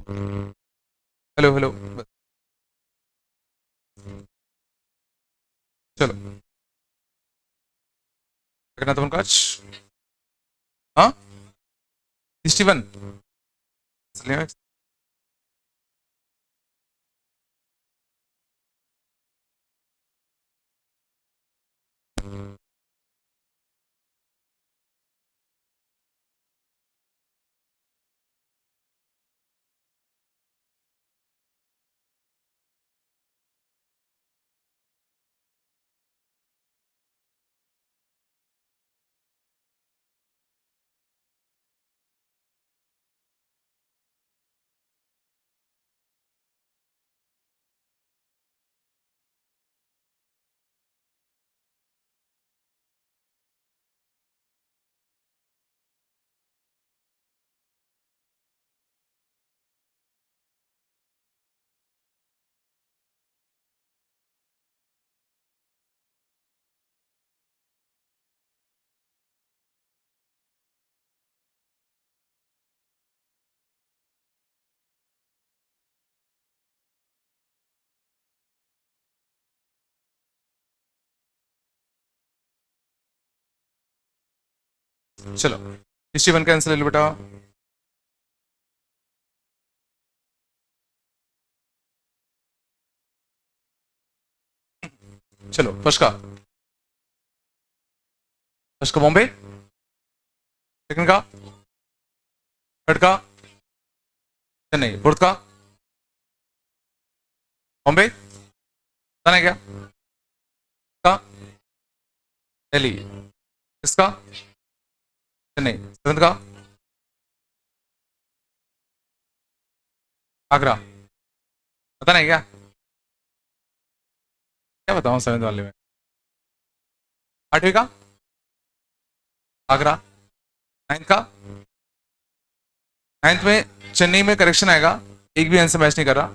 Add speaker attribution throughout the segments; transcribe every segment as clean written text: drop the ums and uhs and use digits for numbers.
Speaker 1: Hello hello. चलो करना तुम काज। हाँ 61। चलो 61 कैंसिल ले लो बेटा। चलो फर्स्ट का बॉम्बे, सेकंड का, थर्ड का चेन्नई, फोर्थ का बॉम्बे, बताना है क्या का दिल्ली, किसका चेन्नई, सेवंथ का आगरा, बताना है क्या क्या बताऊं सेवंथ वाले में। आठवीं का आगरा, नाइन्थ का, नाइन्थ में चेन्नई में करेक्शन आएगा, एक भी एन से मैच नहीं कर रहा।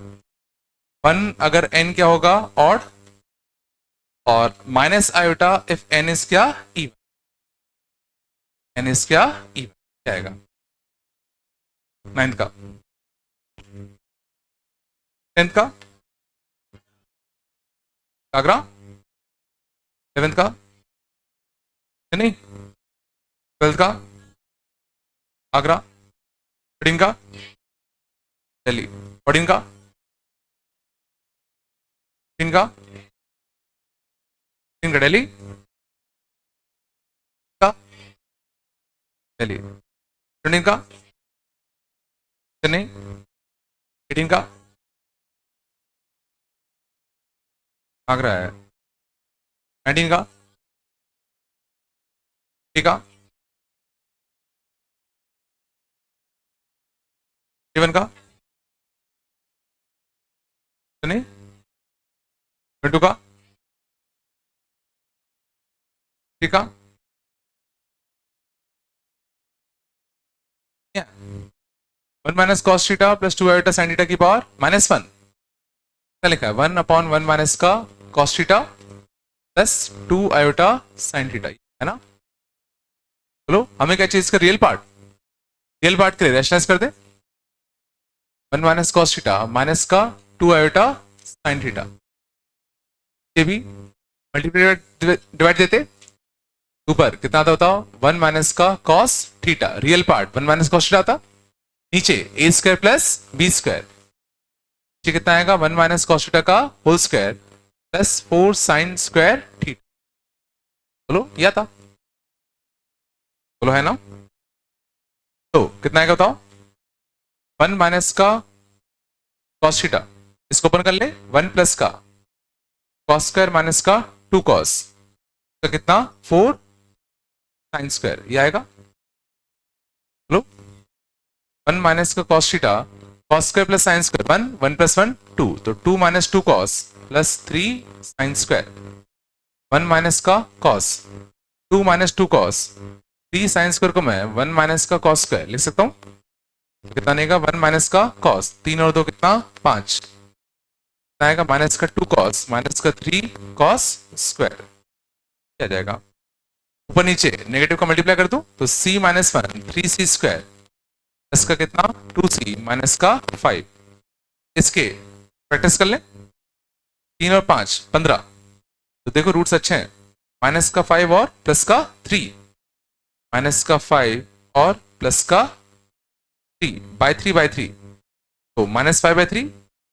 Speaker 1: वन अगर एन क्या होगा ऑड, और minus iota if N is क्या इवन, एन इज क्या इवन, क्या आएगा नाइन्थ का, टेंथ का आगरा, 11th का चेन्नई, 12th का आगरा, 13 का दिल्ली, 14 का, 3 का, 3 का दिल्ली का दिल्ली, 17 का चेन्नई, 18 का आगरा है, 19 का ठीक का, 11 का चेन्नई, 22 का ठीक का, one minus cos theta plus 2 iota sine theta की पावर -1, क्या लिखा है 1/1 माइनस का cos theta plus 2 iota sine theta, है ना। बोलो हमें क्या चाहिए इसका रियल पार्ट, रियल पार्ट के लिए रैशनलाइज कर दे, 1 माइनस कॉस थीटा माइनस का 2 आयोटा साइन थीटा, ये भी मल्टीप्लाई डिवाइड देते, ऊपर कितना आता बताओ 1 माइनस का cos theta, real part 1 minus cos theta आता, नीचे A square plus B square, नीचे कितना आएगा 1 माइनस कॉस थीटा का whole square plus 4 sine square theta. बोलो या था, बोलो है ना। तो कितना आएगा बताओ 1 माइनस का कॉस थीटा, इसको ओपन कर ले, 1 प्लस का कॉस स्क्वायर माइनस का 2 कॉस का कितना 4 साइन स्क्वायर, ये आएगा। बोलो 1 माइनस का cos theta, cos square plus sine square 1, 1 plus 1 2, तो 2 minus 2 cos plus 3 sine square, 1 minus का cos 2 minus 2 cos 3 sine square को मैं 1 माइनस का कॉस स्क्वायर लिख सकता हूँ, कितना आएगा 1 माइनस का कॉस 3 और 2 कितना 5, कितना आएगा माइनस का 2 कॉस माइनस का 3 कॉस स्क्वायर, क्या जाएगा ऊपर नीचे नेगेटिव का मल्टीप्लाई कर दूं तो c -1 3c स्क्वायर प्लस का कितना 2c माइनस का 5, इसके प्रैक्टिस कर ले, 3 और 5 15, तो देखो रूट्स अच्छे हैं, माइनस का 5 और प्लस का 3, माइनस का 5 और प्लस का 3 बाय 3 बाय 3, तो -5/3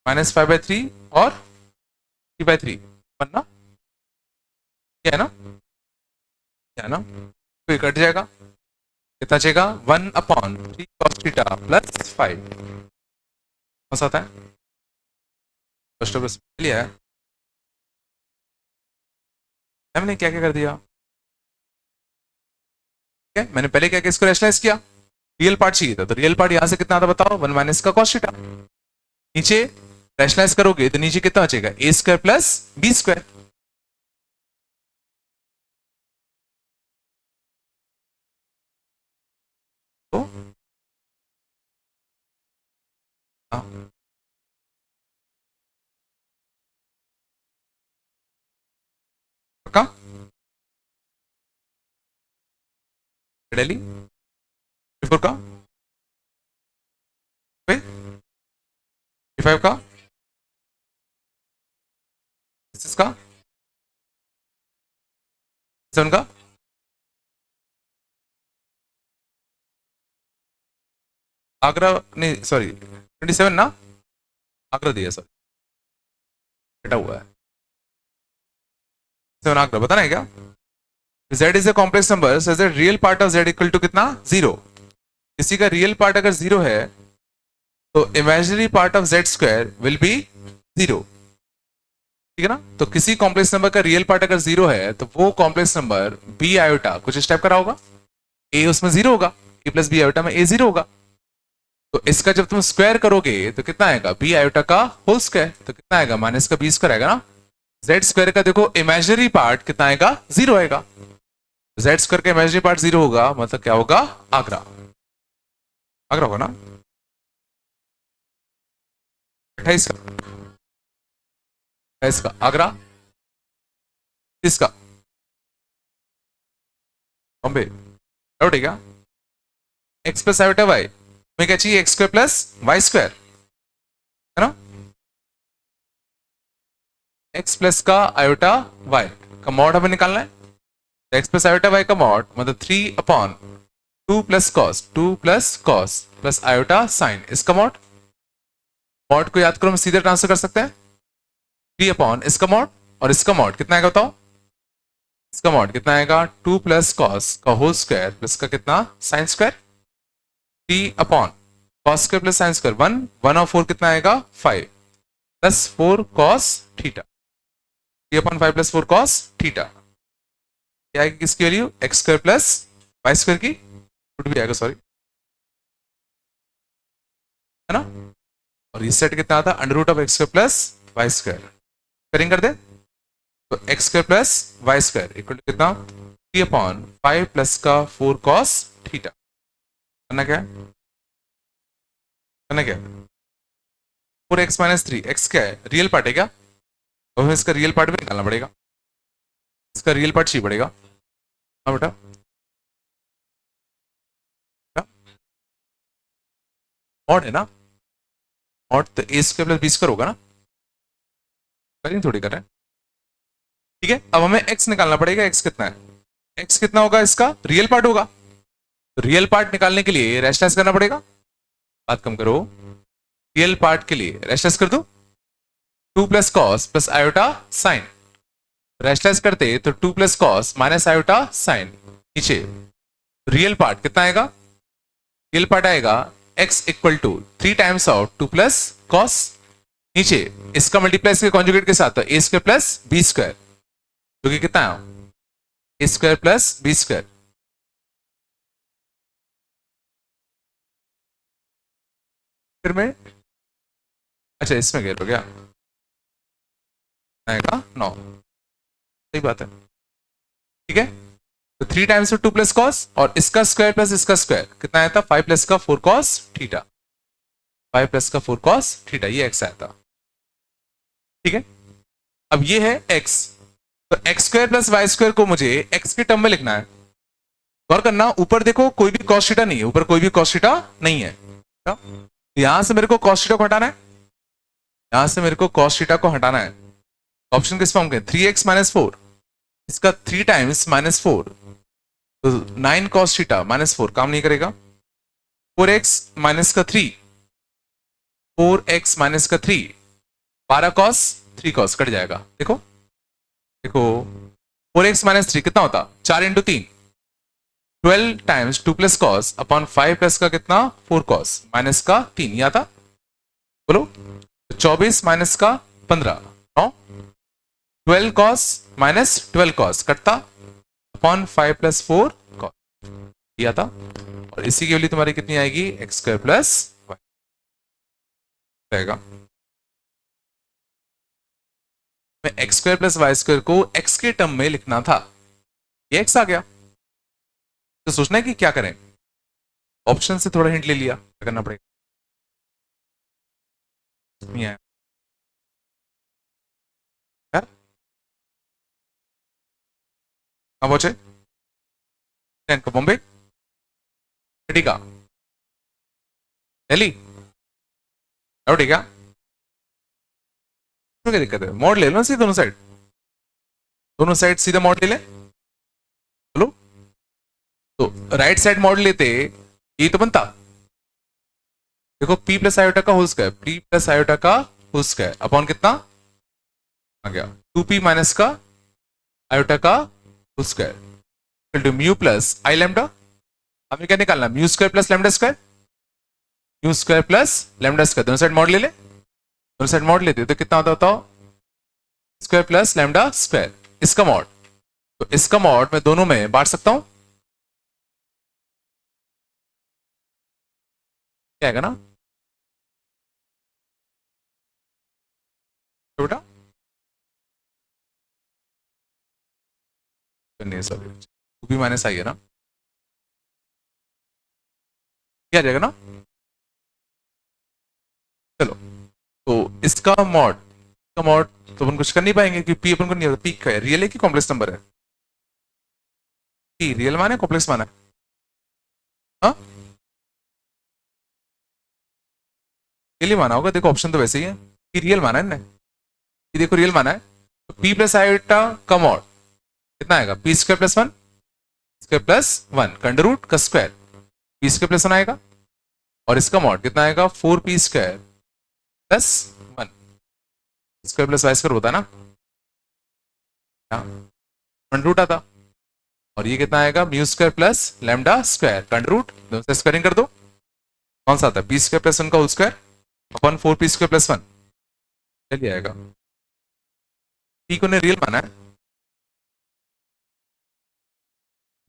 Speaker 1: -5/3 और 3/3 बनना, क्या है ना, क्या है ना, तो ये कट जाएगा, कितना बचेगा 1/3 cos थीटा प्लस 5, कौन सा आता है फर्स्ट ऑफ लिया है हमने, क्या क्या कर दिया, ठीक है, मैंने पहले क्या इसको रैशनलाइज किया, रियल पार्ट चाहिए था, तो रियल पार्ट यहां से कितना आता बताओ 1 माइनस का cos थीटा, नीचे रैशनलाइज करोगे तो नीचे कितना बचेगा a² प्लस b², तो हाँ, पक्का डेली 4 का 5 का 6 का 7 का, आगरा नहीं सॉरी 27 ना, आगरा दिया सर, बेटा हुआ है 7 आगरा, बताना है क्या, z is a complex number so that real part of z equal to कितना 0, किसी का रियल पार्ट अगर 0 है तो imaginary part of z² will be 0, ठीक है ना, तो किसी कॉम्प्लेक्स नंबर का रियल पार्ट अगर 0 है तो वो कॉम्प्लेक्स नंबर b आयोटा कुछ इस टाइप का होगा, a उसमें 0 होगा, a प्लस b आयोटा में a 0 होगा, तो इसका जब तुम स्क्वायर करोगे तो कितना आएगा b आयोटा का होल स्क्वायर, तो कितना आएगा माइनस का b² आएगा ना, z² का देखो इमेजिनरी पार्ट कितना आएगा 0 आएगा, z² का इमेजिनरी पार्ट 0 होगा, मतलब क्या होगा आगरा, आगरा होगा ना, 28 का, 28 का आगरा, 30 का बॉम्बे, डाउट है क्या, x प्लस आयोटा y में क्या चाहिए x² प्लस y², है ना, x प्लस का आयोटा y का मॉड हमें निकालना है, तो x प्लस आयोटा y का मॉड मतलब 3/2 plus cos plus iota sign, इसका मॉड को याद करो हम सीधे ट्रांसफर कर सकते हैं, 3 इसका मॉड और इसका मॉड कितना आएगा बताओ, इसका मॉड कितना आएगा 2 प्लस कॉस का होल स्क्वायर प्लस का कितना sine square, 3/cos² plus sine square 1 और 4 कितना आएगा 5 plus 4 cos theta, 3/5 plus 4 cos theta, क्या आएगी किसकी वैल्यू x² प्लस y² की, रूट भी आएगा सॉरी, है ना, और इस सेट कितना आता है under root of x² plus y², करेंगे कर दे, तो x² plus y² equal to कितना 3/5 प्लस का 4 cos थीटा, करना क्या है, करना क्या है 4x माइनस 3, x क्या है रियल पार्ट है क्या, तो हमें इसका रियल पार्ट भी निकालना पड़ेगा, इसका रियल पार्ट चाहिए पड़ेगा, हाँ बेटा मॉड है ना, मॉड तो a² प्लस b² होगा ना, करेंगे थोड़ी कर रहे हैं, ठीक है, अब हमें x निकालना पड़ेगा, x कितना है, x कितना होगा इसका रियल पार्ट होगा, तो रियल पार्ट निकालने के लिए रैशनलाइज करना पड़ेगा, बात कम करो, रियल पार्ट के लिए रैशनलाइज कर दो, 2 plus cos plus iota sine, rationalise करते तो 2 plus cos minus iota sine, नीचे रियल पार्ट कितना आएगा, रियल पार्ट आएगा x equal to 3 times of 2 plus cos, नीचे इसका मल्टीप्लाई इसके कॉन्जुगेट के साथ, तो a² प्लस b², जो कि कितना है a² प्लस b², फिर में अच्छा इसमें गया हो गया आएगा 9, सही बात है, ठीक है, तो 3 टाइम्स ऑफ 2 प्लस कॉस और इसका स्क्वायर प्लस इसका स्क्वायर कितना आया था 5 प्लस का 4 cos थीटा, 5 प्लस का 4 cos थीटा, ये x आया था, ठीक है, अब ये है x, तो x² प्लस y² को मुझे x के टर्म में लिखना है, गौर करना ऊपर देखो कोई भी cos थीटा नहीं है, ऊपर कोई भी cos थीटा नहीं है, यहां से मेरे को cos थीटा को हटाना है, यहां से मेरे को cos थीटा को हटाना है। ऑप्शन किस फॉर्म के, 3x माइनस 4, इसका 3 टाइम्स माइनस 4, तो 9 cos थीटा माइनस 4 काम नहीं करेगा। 4x माइनस का 3, 4x माइनस का 3, 12 cos 3 cos कट जाएगा। देखो देखो 4x माइनस 3 कितना होता, 4 into 3, 12 times 2 plus cos upon 5 plus का कितना 4 कॉस माइनस का 3, यह था बोलो 24 माइनस का 15, 9, 12 कॉस माइनस 12 कॉस कटता अपॉन 5 प्लस 4 कॉस, यह था। और इसी की वैल्यू तुम्हारी कितनी आएगी, एक्स स्क्वायर प्लस वाई रहेगा। मैं X square plus Y square को एक्स के टर्म में लिखना था, ये एक्स आ गया, तो सोचना है कि क्या करें। ऑप्शन से थोड़ा हिंट ले लिया, क्या करना पड़ेगा, नहीं आया यार, कहां पहुंचे, बॉम्बे, सिटी का, दिल्ली, ठीक है, क्या दिक्कत है, मोड ले लो सीधे दोनों साइड, दोनों साइड सीधा मोड ले ले, चलो तो राइट साइड मोड लेते ये तो बनता, देखो p प्लस आयोटा का whole square, p plus iota का होल स्क्वायर अपॉन कितना आ गया 2p माइनस का आयोटा का whole square equal to mu plus I lambda. हमें क्या निकालना, mu square plus lambda square, mu square plus lambda square, दोनों साइड मॉड ले ले, दोनों साइड मॉड लेते तो कितना होता होता स्क्वायर प्लस लैम्डा स्क्वायर, इसका मॉड, तो इसका मॉड मैं दोनों में बांट सकता हूं, क्या आएगा ना बेटा, नहीं सॉरी 2p माइनस आई है ना, क्या आ जाएगा ना, चलो तो इसका मॉड, इसका मॉड तो अपन कुछ कर नहीं पाएंगे क्योंकि पी अपन को नहीं होता, पी का है, रियल है कि कॉम्प्लेक्स नंबर है, पी रियल माना है कॉम्प्लेक्स माना है, हाँ रियल माना होगा, देखो ऑप्शन तो वैसे ही है, पी रियल माना है ना, ये देखो रियल माना है, तो पी प्लस आयोटा का मॉड कितना आएगा, P square plus 1 square plus 1 का अंडर रूट का स्क्वायर, पी स्क्वायर प्लस 1 आएगा, और इसका मॉड कितना आएगा 4p square plus 1 square plus Y square होता है ना, अंडर रूट आता, और ये कितना आएगा mu square plus lambda square का अंडर रूट, दोनों से स्क्वायरिंग कर दो, कौन सा आता है पी स्क्वायर प्लस 1 का whole square upon 4p square plus 1, चलिए आएगा, पी को ने रियल माना है,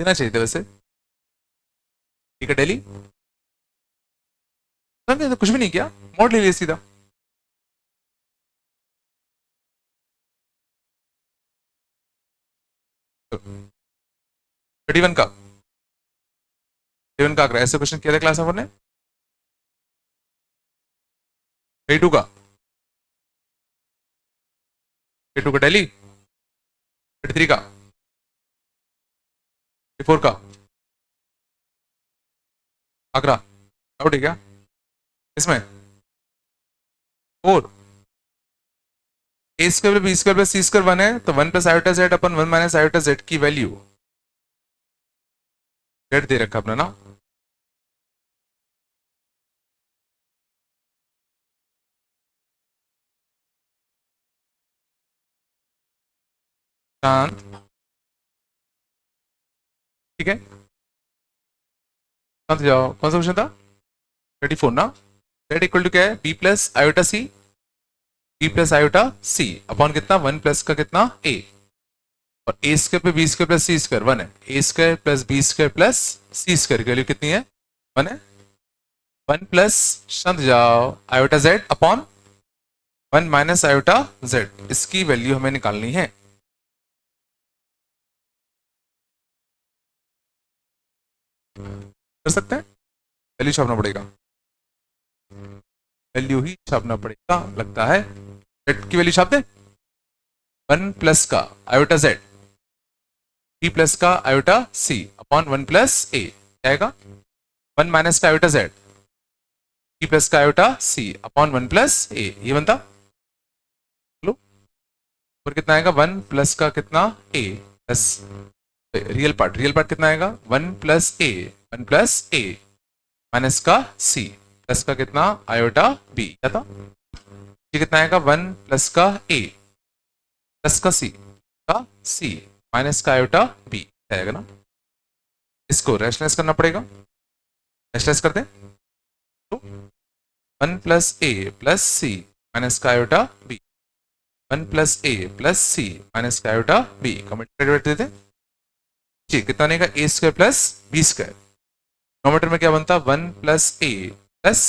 Speaker 1: देना चाहिए था वैसे, ठीक है डेली, तो कुछ भी नहीं किया, मॉड ले लिया सीधा, थर्टी वन का, 31 का आंकड़ा, ऐसे क्वेश्चन किया था क्लास में, 32 का, 32 का डेली, 33 का, 34 का आगरा, डाउट है क्या इसमें, 4 ए square B square plus C square 1 है, तो 1 प्लस आयोटा जेड अपन 1 माइनस आयोटा जेड की वैल्यू जेड दे रखा अपना ना, शांत, ठीक है शांत जाओ, कौन सा क्वेश्चन था 34 ना, जेड इक्वल टू क्या है B plus iota C, B plus iota C upon कितना 1 प्लस का कितना ए, और ए स्क्वायर पे B square plus C square 1 है, A square plus B square plus C square की वैल्यू कितनी है 1 है, 1 प्लस शांत जाओ iota Z upon 1 minus iota Z, इसकी वैल्यू हमें निकालनी है, कर सकते हैं, वैल्यू छापना पड़ेगा, वैल्यू ही छापना पड़ेगा लगता है, जेड की वैल्यू छाप दे, 1 प्लस का आयोटा जेड, बी प्लस का आयोटा सी अपॉन 1 प्लस ए आएगा, 1 माइनस का आयोटा जेड, बी प्लस का आयोटा सी अपॉन 1 प्लस ए, ये बनता। लो और कितना आएगा 1 प्लस का कितना ए प्लस रियल पार्ट कितना आएगा 1 plus A, 1 plus A minus का सी प्लस का कितना आयोटा बी, क्या था ये कितना आएगा 1 प्लस का ए प्लस का सी माइनस का आयोटा बी आएगा ना। इसको रैशनलाइज करना पड़ेगा, रैशनलाइज करते हैं तो 1 plus A plus C minus का iota B, 1 plus A plus C minus का आयोटा बी का मल्टीप्लाई कर देते हैं। जी कितना बनेगा A square plus B square, नोमीटर में क्या बनता 1 plus A plus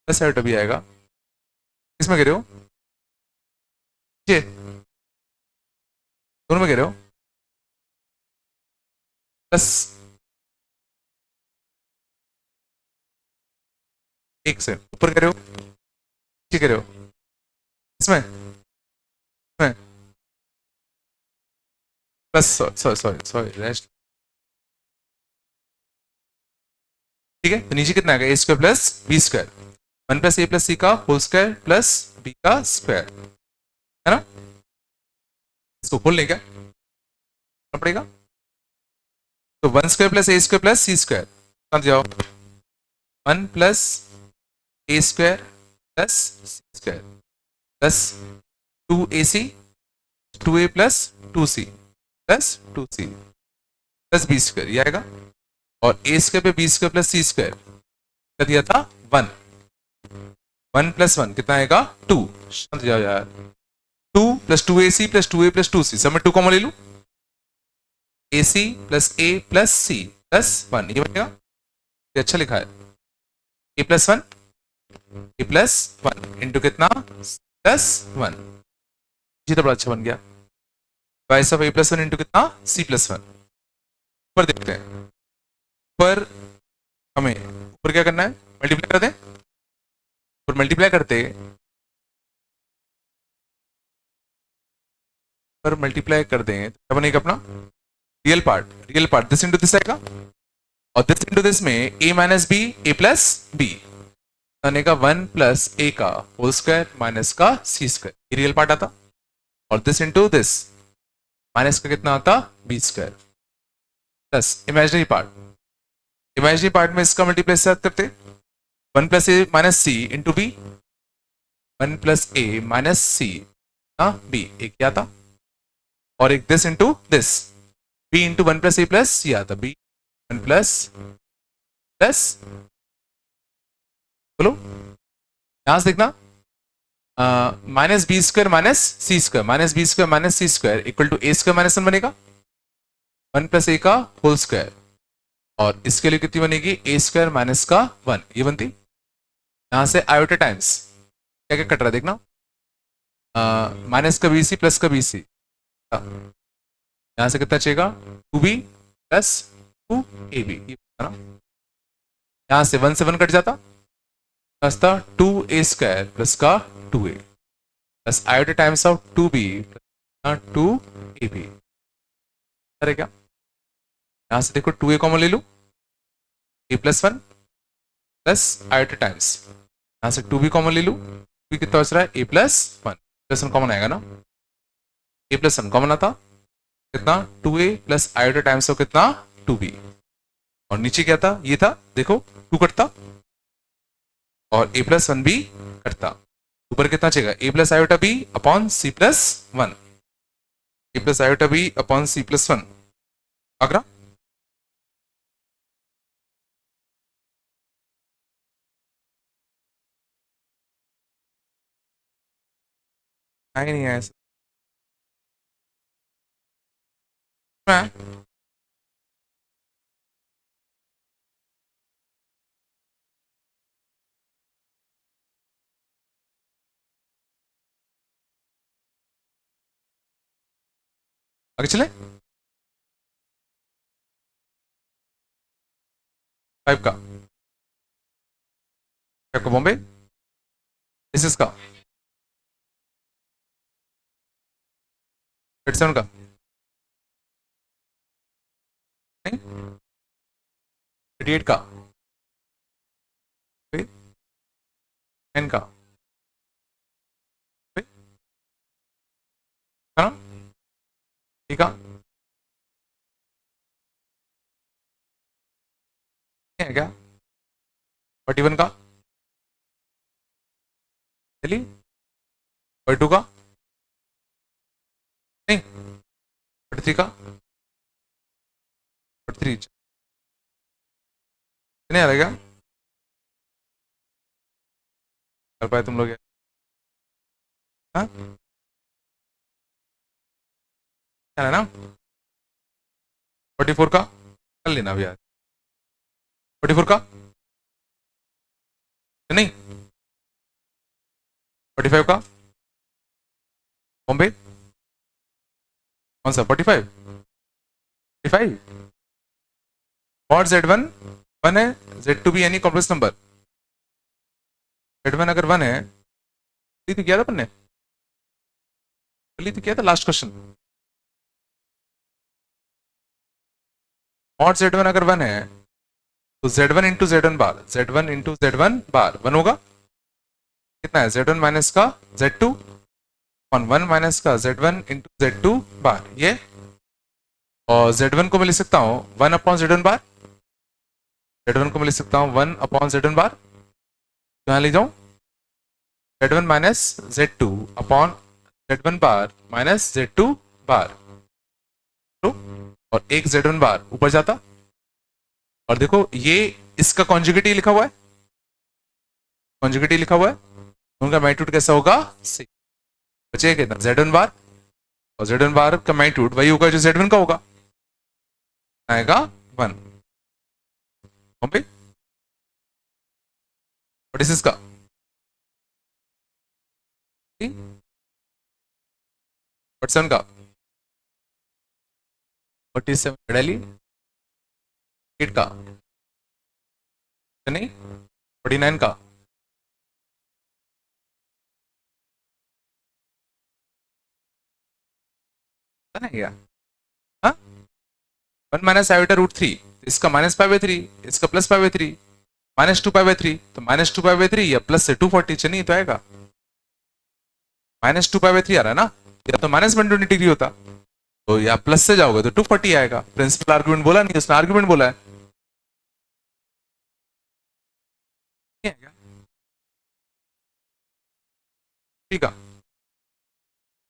Speaker 1: plus iota B आएगा। किसमें कह रहे हो, ये दोनों में कह रहे हो प्लस एक से ऊपर कह रहे हो, नीचे कह रहे हो, इसमें इसमें plus sorry sorry sorry rest, ठीक है। तो नीचे कितना आएगा A square plus B square, 1 plus A plus C का होल स्क्वायर प्लस बी का स्क्वायर, है ना। इसको खोल लें क्या, करना पड़ेगा। तो 1 square plus A square plus C square, समझ जाओ 1 plus A square plus C square plus 2ac 2a plus 2c plus 2c plus B square, ये आएगा। और ए स्क्वायर पे B square plus C square क्या दिया था 1, 1 प्लस 1 कितना आएगा 2, समझ जाओ यार 2 plus 2ac plus 2a plus 2c, सब में 2 कॉमन ले लूं, ac plus a plus c plus 1, ये बनेगा, ये अच्छा लिखा है a plus 1 A plus 1 into कितना प्लस 1, जी तो बड़ा अच्छा बन गया। Vice of A plus 1 into कितना सी प्लस 1। ऊपर देखते हैं, ऊपर हमें ऊपर क्या करना है मल्टीप्लाई कर दें, और मल्टीप्लाई करते पर मल्टीप्लाई कर दें तो क्या बनेगा अपना real part this into this आएगा, और दिस इंटू दिस में ए माइनस बी ए प्लस बी बनेगा 1 प्लस ए का होल स्क्वायर माइनस का सी स्क्वायर, रियल पार्ट आता। और दिस इंटू दिस माइनस का कितना आता B square plus imaginary part में इसका मल्टीप्लाई साथ करते 1 plus A minus C into B, 1 plus A minus C B, एक क्या था और एक this into this B into 1 plus A plus C आता बी 1 प्लस प्लस, बोलो यहां से देखना minus B square minus C square, minus B square minus C square equal to A square minus 1 बनेगा, 1 प्लस ए का होल स्क्वायर, और इसके लिए कितनी बनेगी ए स्क्वायर माइनस का 1, ये बनती। यहां से आयोटा टाइम्स क्या क्या कट रहा है देखना, माइनस का बीसी प्लस का बीसी, यहां से कितना चाहिएगा 2b प्लस 2ab, यहां से 1 से 1 कट जाता, बचता 2a स्क्वायर प्लस का 2a plus iota times of 2b plus 2ab, अरे क्या यहां से देखो 2a कॉमन ले लूं, a plus 1 plus iota times, यहां से 2b कॉमन ले लूं, b कितना बच रहा है a प्लस 1 कॉमन आएगा ना, a प्लस 1 कॉमन आता कितना 2a plus iota times of कितना 2b, और नीचे क्या था ये था देखो 2 कटता और a प्लस 1 भी कटता, ऊपर कितना चाहिए a plus iota b upon c plus 1, a plus iota b upon c plus 1 Agra, आए नहीं आया आगे चले 5 का आपका बॉम्बे इस का 7 का नहीं 38 का, फिर 10 का, फिर है ना, ठीक है, है क्या 41 का, चलिए 42 का, नहीं 43 का, 43 नहीं आ रहा क्या, कर पाए तुम लोग ये? हाँ है ना, 44 का कर लेना अभी यार, 44 का नहीं, 45 का, बॉम्बे कौन सा 45, 45 और Z1 1 है, Z2 भी यानी कॉम्प्लेक्स नंबर, Z1 अगर 1 है, तो किया था अपन ने, तो किया था लास्ट क्वेश्चन, और Z1 अगर 1 है तो Z1 इंटू Z1 बार, Z1 इंटू Z1 बार 1 होगा, कितना है Z1 माइनस का Z2 और 1 माइनस का Z1 इंटू Z2 बार ये, और Z1 को मैं लिख सकता हूँ 1 अपॉन Z1 बार, Z1 को मैं लिख सकता हूँ 1 अपॉन Z1 बार, तो यहाँ ले जाऊँ Z1 minus Z2 upon Z1 बार माइनस Z2 बार, तो और एक Z1 बार ऊपर जाता, और देखो ये इसका कॉन्जुगेट लिखा हुआ है, कॉन्जुगेट लिखा हुआ है, उनका मैग्नीट्यूड कैसा होगा 6, बचेगा कितना Z1 बार, और Z1 बार का मैग्नीट्यूड वही होगा जो Z1 का होगा, आएगा 1, ओके, व्हाट इज इसका 47 का 47 डेली 8 का नहीं 49 का, है क्या, हाँ 1 माइनस आयोटा रूट 3, इसका माइनस पाई बाई 3, इसका plus pi by 3, minus 2 pi by 3, तो माइनस 2 पाई बाई 3 या प्लस से 240 चलिए तो आएगा माइनस 2 पाई बाई 3 आ रहा है ना, या तो माइनस 120 डिग्री होता, तो या प्लस से जाओगे तो 240 आएगा, प्रिंसिपल आर्गुमेंट बोला नहीं, उसने आर्गुमेंट बोला है, ठीक है,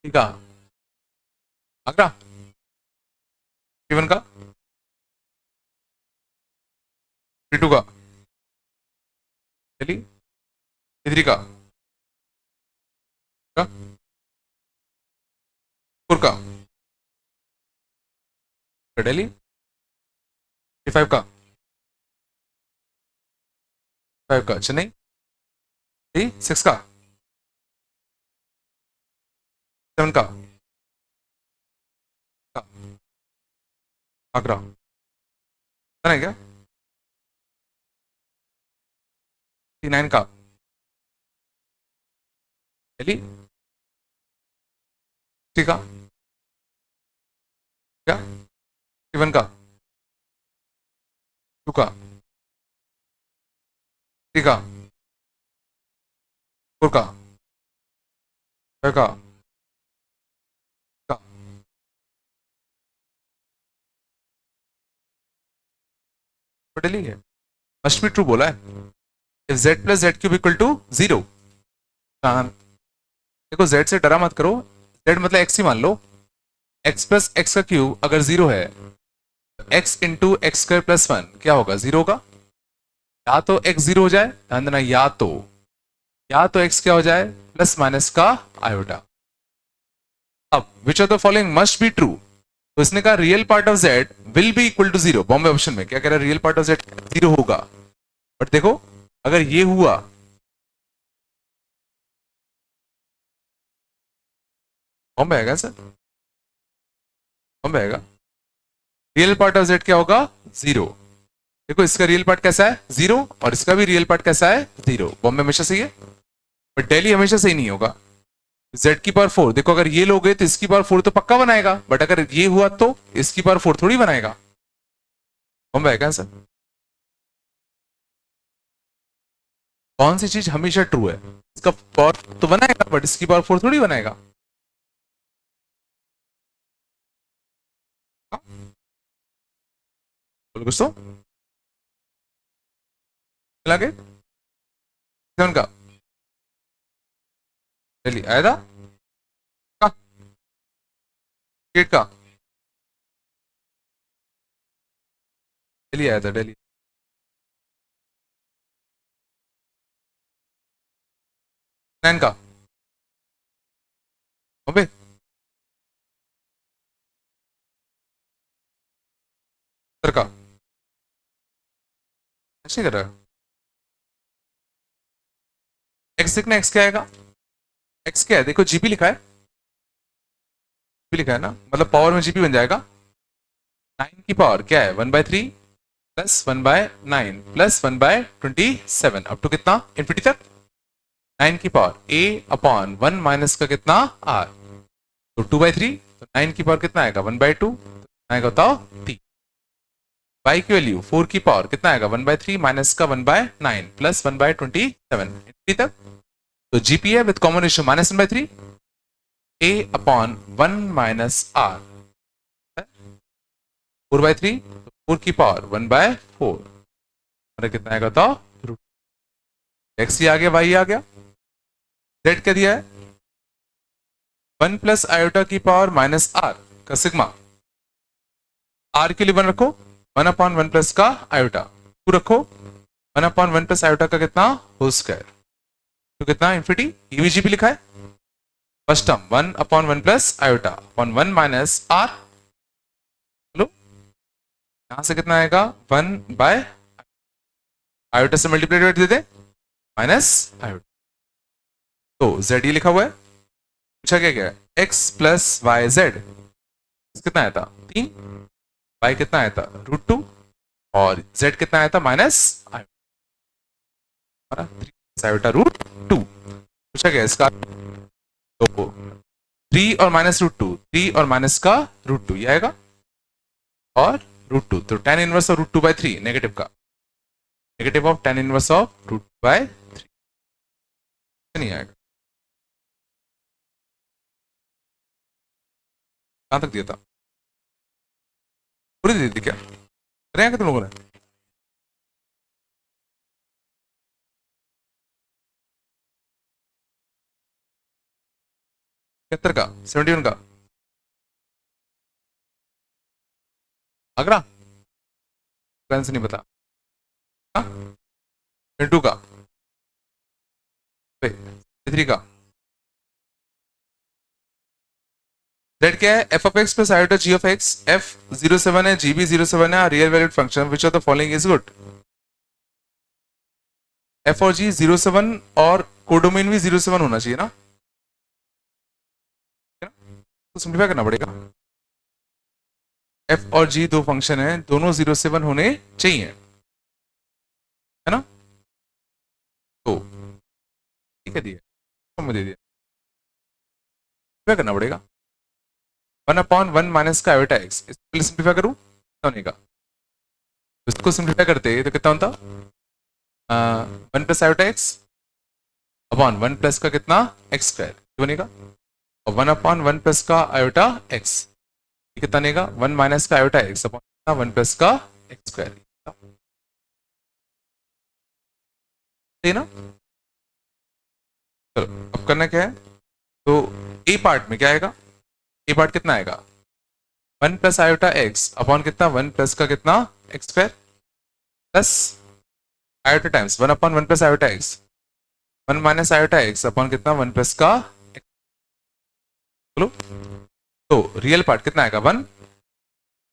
Speaker 1: ठीक है, आगरा 51 का 32 का, चलिए 3 का, फोर का, डेली 5 का, 5 का चेन्नई, 6 का, 7 का, आगरा है क्या, 9 का, दिल्ली, ठीक है, क्या 7 का, 2 का, 3 का, 4 का, 5 का, दिल्ली है, मस्ट बी ट्रू बोला है, if z plus Z cube equal to 0, देखो z से डरा मत करो, z मतलब x ही मान लो, x प्लस एक्स का क्यूब अगर 0 है, x into x square plus 1 क्या होगा 0 का, या तो x 0 हो जाए, ध्यान देना या तो x क्या हो जाए प्लस माइनस का आयोटा, अब which of the following must be true, तो इसने कहा real part of z will be equal to 0, बॉम्बे ऑप्शन में क्या कह रहा है रियल पार्ट ऑफ z 0 होगा, बट देखो अगर ये हुआ बॉम्बे आएगा सर, बॉम्बे आएगा, रियल पार्ट ऑफ z क्या होगा 0, देखो इसका रियल पार्ट कैसा है 0 और इसका भी रियल पार्ट कैसा है 0, बॉम्बे हमेशा सही है, बट दिल्ली हमेशा सही नहीं होगा, z की पावर 4, देखो अगर ये लोगे तो इसकी पावर 4 तो पक्का बनाएगा, बट अगर ये हुआ तो इसकी पावर 4 थोड़ी बनाएगा, बॉम्बे आएगा सर, कौन सी चीज हमेशा ट्रू है? इसका पावर तो बनाएगा बट इसकी पावर 4 थोड़ी बनाएगा। हाँ? बोलो कुछ तो मिला के 7 का चलिए आया था का 8 का चलिए आया था डेली 9 का अबे सर का ऐसे कर रहा है। एक्स देखना एक्स क्या आएगा? एक्स क्या है देखो जीपी लिखा है, जीपी लिखा है ना, मतलब पावर में जीपी बन जाएगा। 9 की पावर क्या है 1/3 प्लस 1/9 प्लस 1/27 अप टू कितना इन्फिनिटी तक। 9 की पावर a अपॉन 1 माइनस का कितना r, तो 2/3, तो 9 की पावर कितना आएगा 1/2 आएगा बताओ 3। y की वैल्यू 4 की पावर कितना आएगा 1/3 माइनस का 1/9 प्लस 1/27 इन्फिनिटी तक। तो जीपी है with common ratio -1/3 a upon 1 minus r 4/3, तो 4 की पावर 1/4 कितना आएगा बताओ x ही आ गया y आ गया। z क्या दिया है 1 प्लस आयोटा की पावर माइनस r का सिग्मा, r के लिए 1 रखो 1 अपॉन 1 प्लस का आयोटा 2 रखो 1 अपॉन 1 प्लस आयोटा का कितना होल स्क्वायर, तो कितना इन्फिनिटी ईवीजी भी लिखा है। First term 1 upon 1 plus iota upon 1 minus r, चलो यहां से कितना आएगा 1 बाय आयोटा से मल्टीप्लाई दे दे माइनस आयोटा, तो z ये लिखा हुआ है। पूछा क्या क्या x प्लस वाई जेड कितना आया था 3, y कितना आया था √2 और z कितना आया था माइनस आयोटा √2। पूछा गया इसका तो 3 और माइनस √2, 3 और माइनस का √2 ये आएगा और √2, तो tan इनवर्स ऑफ √2/3 नेगेटिव का negative of tan inverse of √2/3 नहीं आएगा। कहां तक दिया था पूरी दी थी क्या करें क्या तुम लोगों ने? 71 का 71 का आगरा आंसर नहीं पता। 2 का 3 का जेड क्या है F of X plus iota G of X, F 07 है जी भी 07 है, real valued function which of the following is good. F और जी 07 और कोडोमेन भी 07 होना चाहिए ना, तो सिंप्लीफाई करना पड़ेगा। एफ और जी दो फंक्शन है दोनों 07 होने चाहिए है ना, तो ठीक है दिया तो मुझे दिया सिंप्लीफाई करना पड़ेगा। 1 अपॉन 1 माइनस का आयोटा एक्स इसको सिंप्लीफाई करूं होने का, इसको सिंप्लीफाई करते तो कितना होता 1 plus iota x upon 1 plus का कितना एक्स स्क्वायर बनेगा और 1 अपॉन 1 प्लस का आयोटा एक्स कितना बनेगा 1 माइनस का आयोटा एक्स अपॉन 1 प्लस का एक्स स्क्वायर ना। चलो अब करना क्या है, तो ए पार्ट में क्या आएगा, ए पार्ट कितना आएगा 1 प्लस आयोटा एक्स अपॉन कितना 1 प्लस का कितना x square plus iota times 1 upon 1 plus iota x 1 minus iota x upon कितना 1 प्लस का x। बोलो तो रियल पार्ट कितना आएगा 1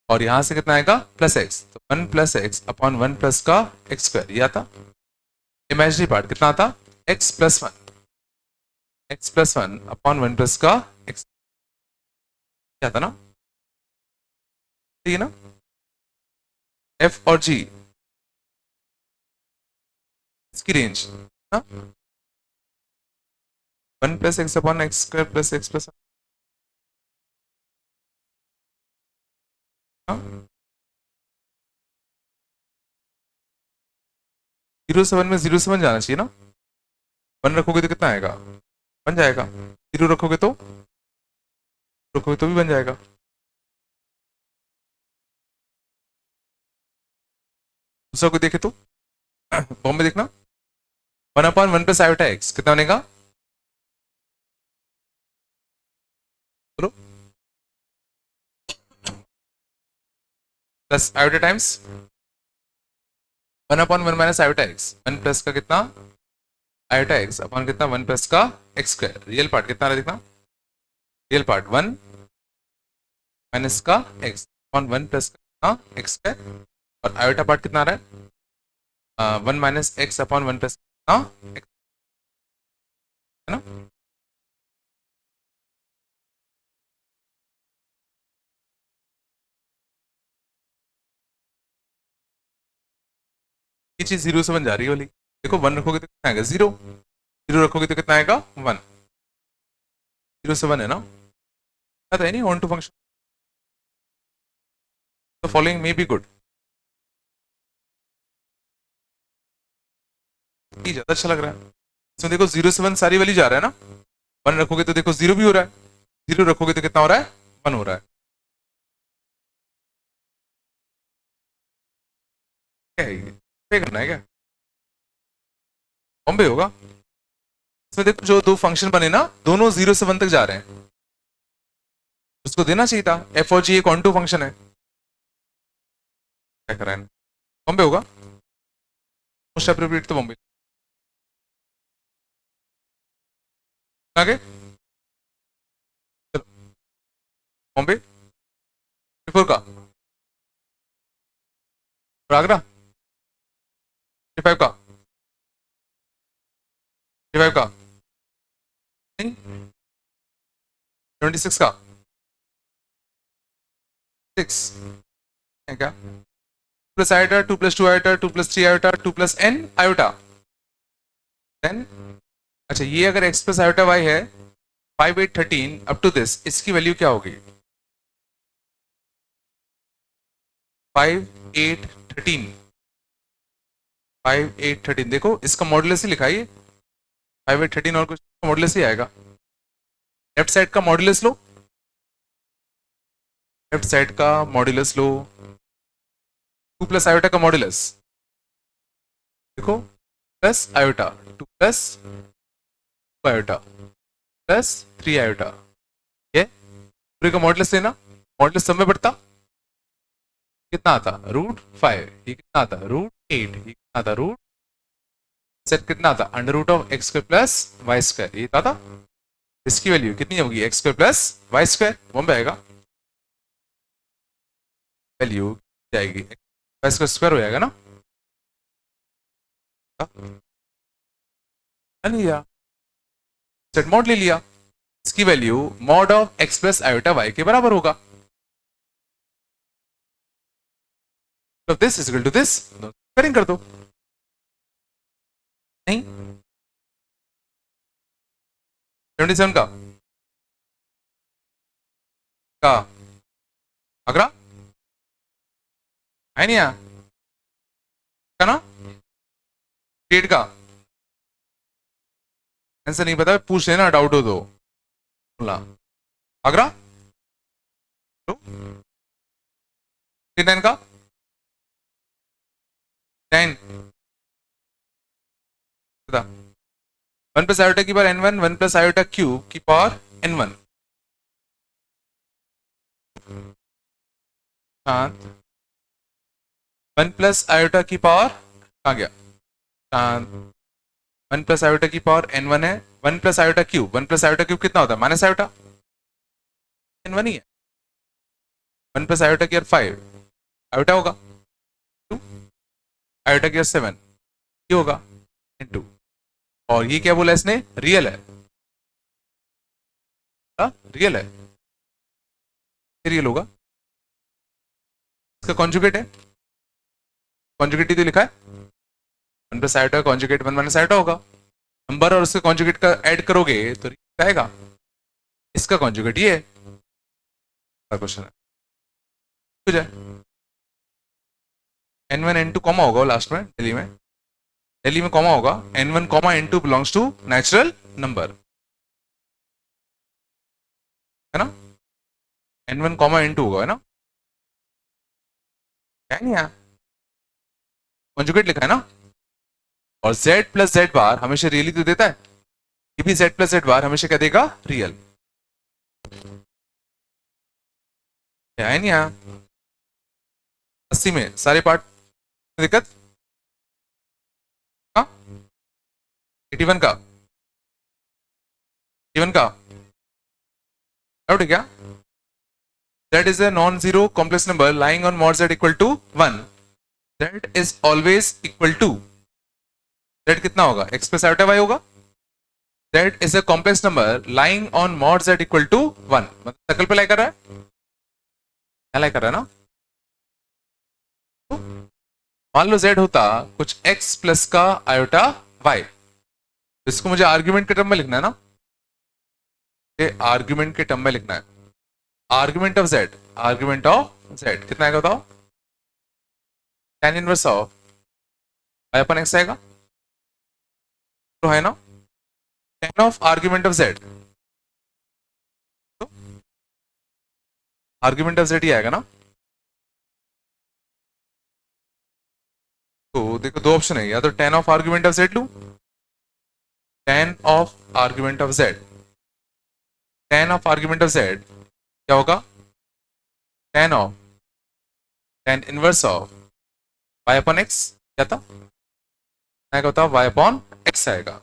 Speaker 1: और यहां से कितना आएगा प्लस एक्स, तो 1 प्लस एक्स अपॉन 1 प्लस का एक्स स्क्वायर ये आता। इमेजिनरी पार्ट कितना आता x plus 1, x plus 1 upon 1 plus का एक्स क्या था ना, ठीक है ना। एफ और जी इसकी range 1 plus x upon x square plus x plus 07 में 07 जाना चाहिए ना, वन रखोगे तो कितना आएगा, बन जाएगा। जीरो रखोगे तो भी बन जाएगा। दूसरा कोई देखे तो बॉम्बे देखना, 1/1 + i/x कितना बनेगा, बोलो, plus iota times 1/1 - i/x, 1 plus का कितना आयोटा एक्स अपॉन कितना 1 प्लस का एक्स स्क्वायर। रियल पार्ट कितना रहा देखना, रियल पार्ट 1 माइनस का एक्स अपॉन 1 प्लस का कितना एक्स स्क्वायर, और आयोटा पार्ट कितना आ रहा है 1 माइनस एक्स अपॉन 1 प्लस का एक्स, है ना। ये चीज जीरो से बन जा रही है वाली, देखो 1 रखोगे तो कितना आएगा जीरो, जीरो रखोगे तो कितना आएगा 1, जीरो से 1 है ना, पता है नहीं ऑन टू फंक्शन, तो फॉलोइंग मे बी गुड, ये ज्यादा अच्छा लग रहा है। इसमें देखो 0 से 1 सारी वाली जा रहा है ना, 1 रखोगे तो देखो जीरो भी हो रहा है, जीरो रखोगे तो कितना हो रहा है 1 हो रहा है, क्या है ये, पे करना है क्या, बॉम्बे होगा। इसमें देखो जो दो फंक्शन बने ना दोनों 0 से 1 तक जा रहे हैं, उसको देना चाहिए था, एफ और जी एक ऑन टू फंक्शन है, क्या करा है, बॉम्बे होगा, मोस्ट एप्रोप्रिएट तो बॉम्बे। आगे चलो, बॉम्बे 54 का, और आगरा 55 का, 55 का नहीं, 76 का, 6 है क्या, plus iota 2 + 2 iota 2 + 3 iota 2 + n iota 10। अच्छा ये अगर x प्लस आयोटा y है 5 8 13 अप टू दिस, इसकी वैल्यू क्या होगी 5 8 13, 5 8 13 देखो इसका मॉडुलस ही लिखा है ये, 5 8 13 और कुछ मॉडुलस ही आएगा, लेफ्ट साइड का मॉडुलस लो, लेफ्ट साइड का मॉडुलस लो, 2 + आयोटा का मॉडुलस देखो, plus iota 2 + iota plus 3 iota, ये पूरे का मॉडुलस लेना, मॉडुलस सब में बढ़ता कितना आता √5, ये कितना आता √8, ये कितना आता रूट सेट कितना आता √(x²+ y², ये था, इसकी वैल्यू कितनी होगी (x²+ y²), बॉम्बे आएगा, वैल्यू जाएगी y² हो जाएगा ना, लिया सेट मॉड ले लिया, इसकी value mod of x plus iota y के बराबर होगा, तो this is equal to this, करेंगे कर दो, नहीं 77 का आगरा है नहीं का ना, 8 का आंसर नहीं पता पूछ लेना, डाउट हो तो बोला, आगरा 9 का 9 बता, 1 + आयोटा की पावर n1 1 + आयोटा क्यूब की पावर n1, शांत 1 + आयोटा की पावर कहाँ गया, शांत 1 + आयोटा की पावर n1 है, 1 + आयोटा क्यूब, 1 + आयोटा क्यूब कितना होता है माइनस आयोटा, n1 ही है, 1 + आयोटा की 5 आयोटा होगा 2, आयोटा की 7 ये होगा n2, और ये क्या बोला इसने रियल है, रियल है, रियल होगा, इसका कॉन्जुगेट है, कॉन्जुगेट ही तो लिखा है, 1 + आयोटा कॉन्जुगेट 1 - आयोटा होगा, नंबर और उसके कॉन्जुगेट का ऐड करोगे तो आएगा, इसका कॉन्जुगेट ये है, क्वेश्चन है n1 n2 कॉमा होगा लास्ट में दिल्ली में, दिल्ली में कॉमा होगा, n1 comma n2 belongs to natural number, है ना, n1 कॉमा n2 होगा, है ना, क्या नहीं है, कॉन्जुगेट लिखा है ना, और z प्लस जेड बार हमेशा रियली तो देता है, ये भी z प्लस जेड बार हमेशा क्या देगा, रियल, क्या है नहीं है, 80 में सारे पार्ट दिक्कत, हाँ 81 का, 81 का डाउट है क्या, z is a non-zero complex number lying on mod z equal to 1, z is always equal to, z कितना होगा, x प्लस आयोटा y होगा, z is a complex number lying on mod z equal to 1, मतलब circle पे लाई कर रहा है, क्या लाई कर रहा है ना, तो मान लो z होता कुछ x प्लस का आयोटा y, इसको मुझे आर्ग्यूमेंट के टर्म में लिखना है ना, ये आर्ग्यूमेंट के टर्म में लिखना है, argument of z, argument of z कितना आएगा बताओ, tan inverse of y upon x आएगा, तो है ना, tan of argument of z, तो आर्ग्यूमेंट ऑफ z ही आएगा ना, तो देखो दो ऑप्शन है, या तो tan of argument of z लूं, tan of argument of z, tan of argument of z क्या होगा, tan of tan inverse of y upon x, क्या था, क्या होता y अपॉन x आएगा,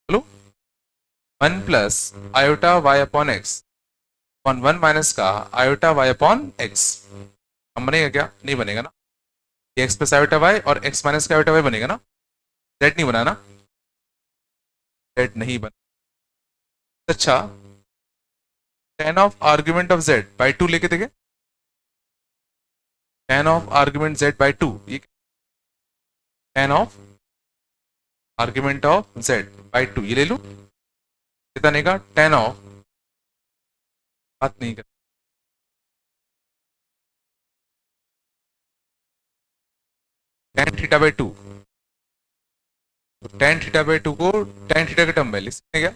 Speaker 1: चलो 1 plus iota y upon x upon 1 minus का आयोटा y अपॉन x, हम बनेगा क्या, नहीं बनेगा ना, x प्लस आयोटा y और x माइनस का आयोटा y बनेगा ना, z नहीं बना ना, z नहीं बना, अच्छा tan of argument of z by 2 लेके देखे, tan of argument z by 2, ये tan of argument of z by 2 ये ले लूं, कितना का tan ऑफ, बात नहीं कर, tan theta by 2, tan theta by 2 को tan थीटा के टर्म में लिख सकते हैं क्या,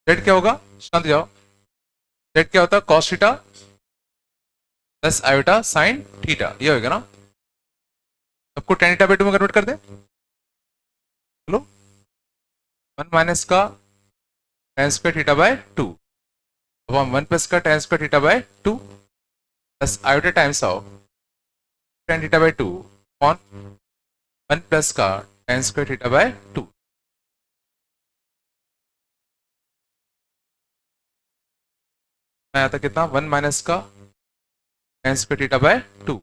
Speaker 1: z क्या होगा, शांत जाओ, z क्या होता है cos theta plus iota sine theta, ये होगा ना, सबको tan थीटा बाई 2 में कन्वर्ट कर दे, चलो 1 माइनस का tan स्क्वायर थीटा बाई 2 अब 1 प्लस का tan square theta by 2 plus iota times of tan theta by 2 on 1 plus का tan स्क्वायर थीटा बाई 2, आया था कितना, 1 माइनस का tan square theta by 2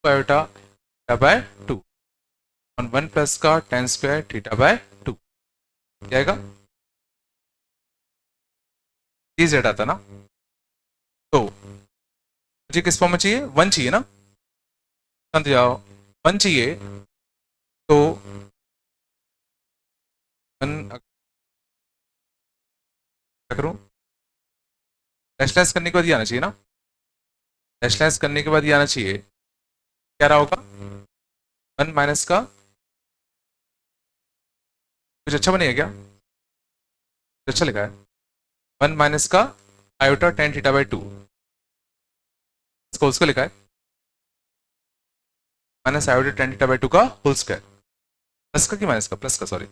Speaker 1: iota theta by 2 on 1 plus का tan square theta by 2, क्या आएगा, ये Z आता ना, तो मुझे किस फॉर्म में चाहिए, 1 चाहिए ना, समझ जाओ 1 चाहिए, तो 1 क्या करूं, डैशलेस करने के बाद ये आना चाहिए ना, डैशलेस करने के बाद ये आना चाहिए, क्या रहा होगा 1 माइनस का, कुछ अच्छा बनेगा क्या, कुछ अच्छा लिखा है, 1 माइनस का आयोटा tan थीटा बाई 2, इसको उसको लिखा है minus iota tan theta by 2 का होल स्क्वायर, प्लस का कि माइनस का, प्लस का सॉरी,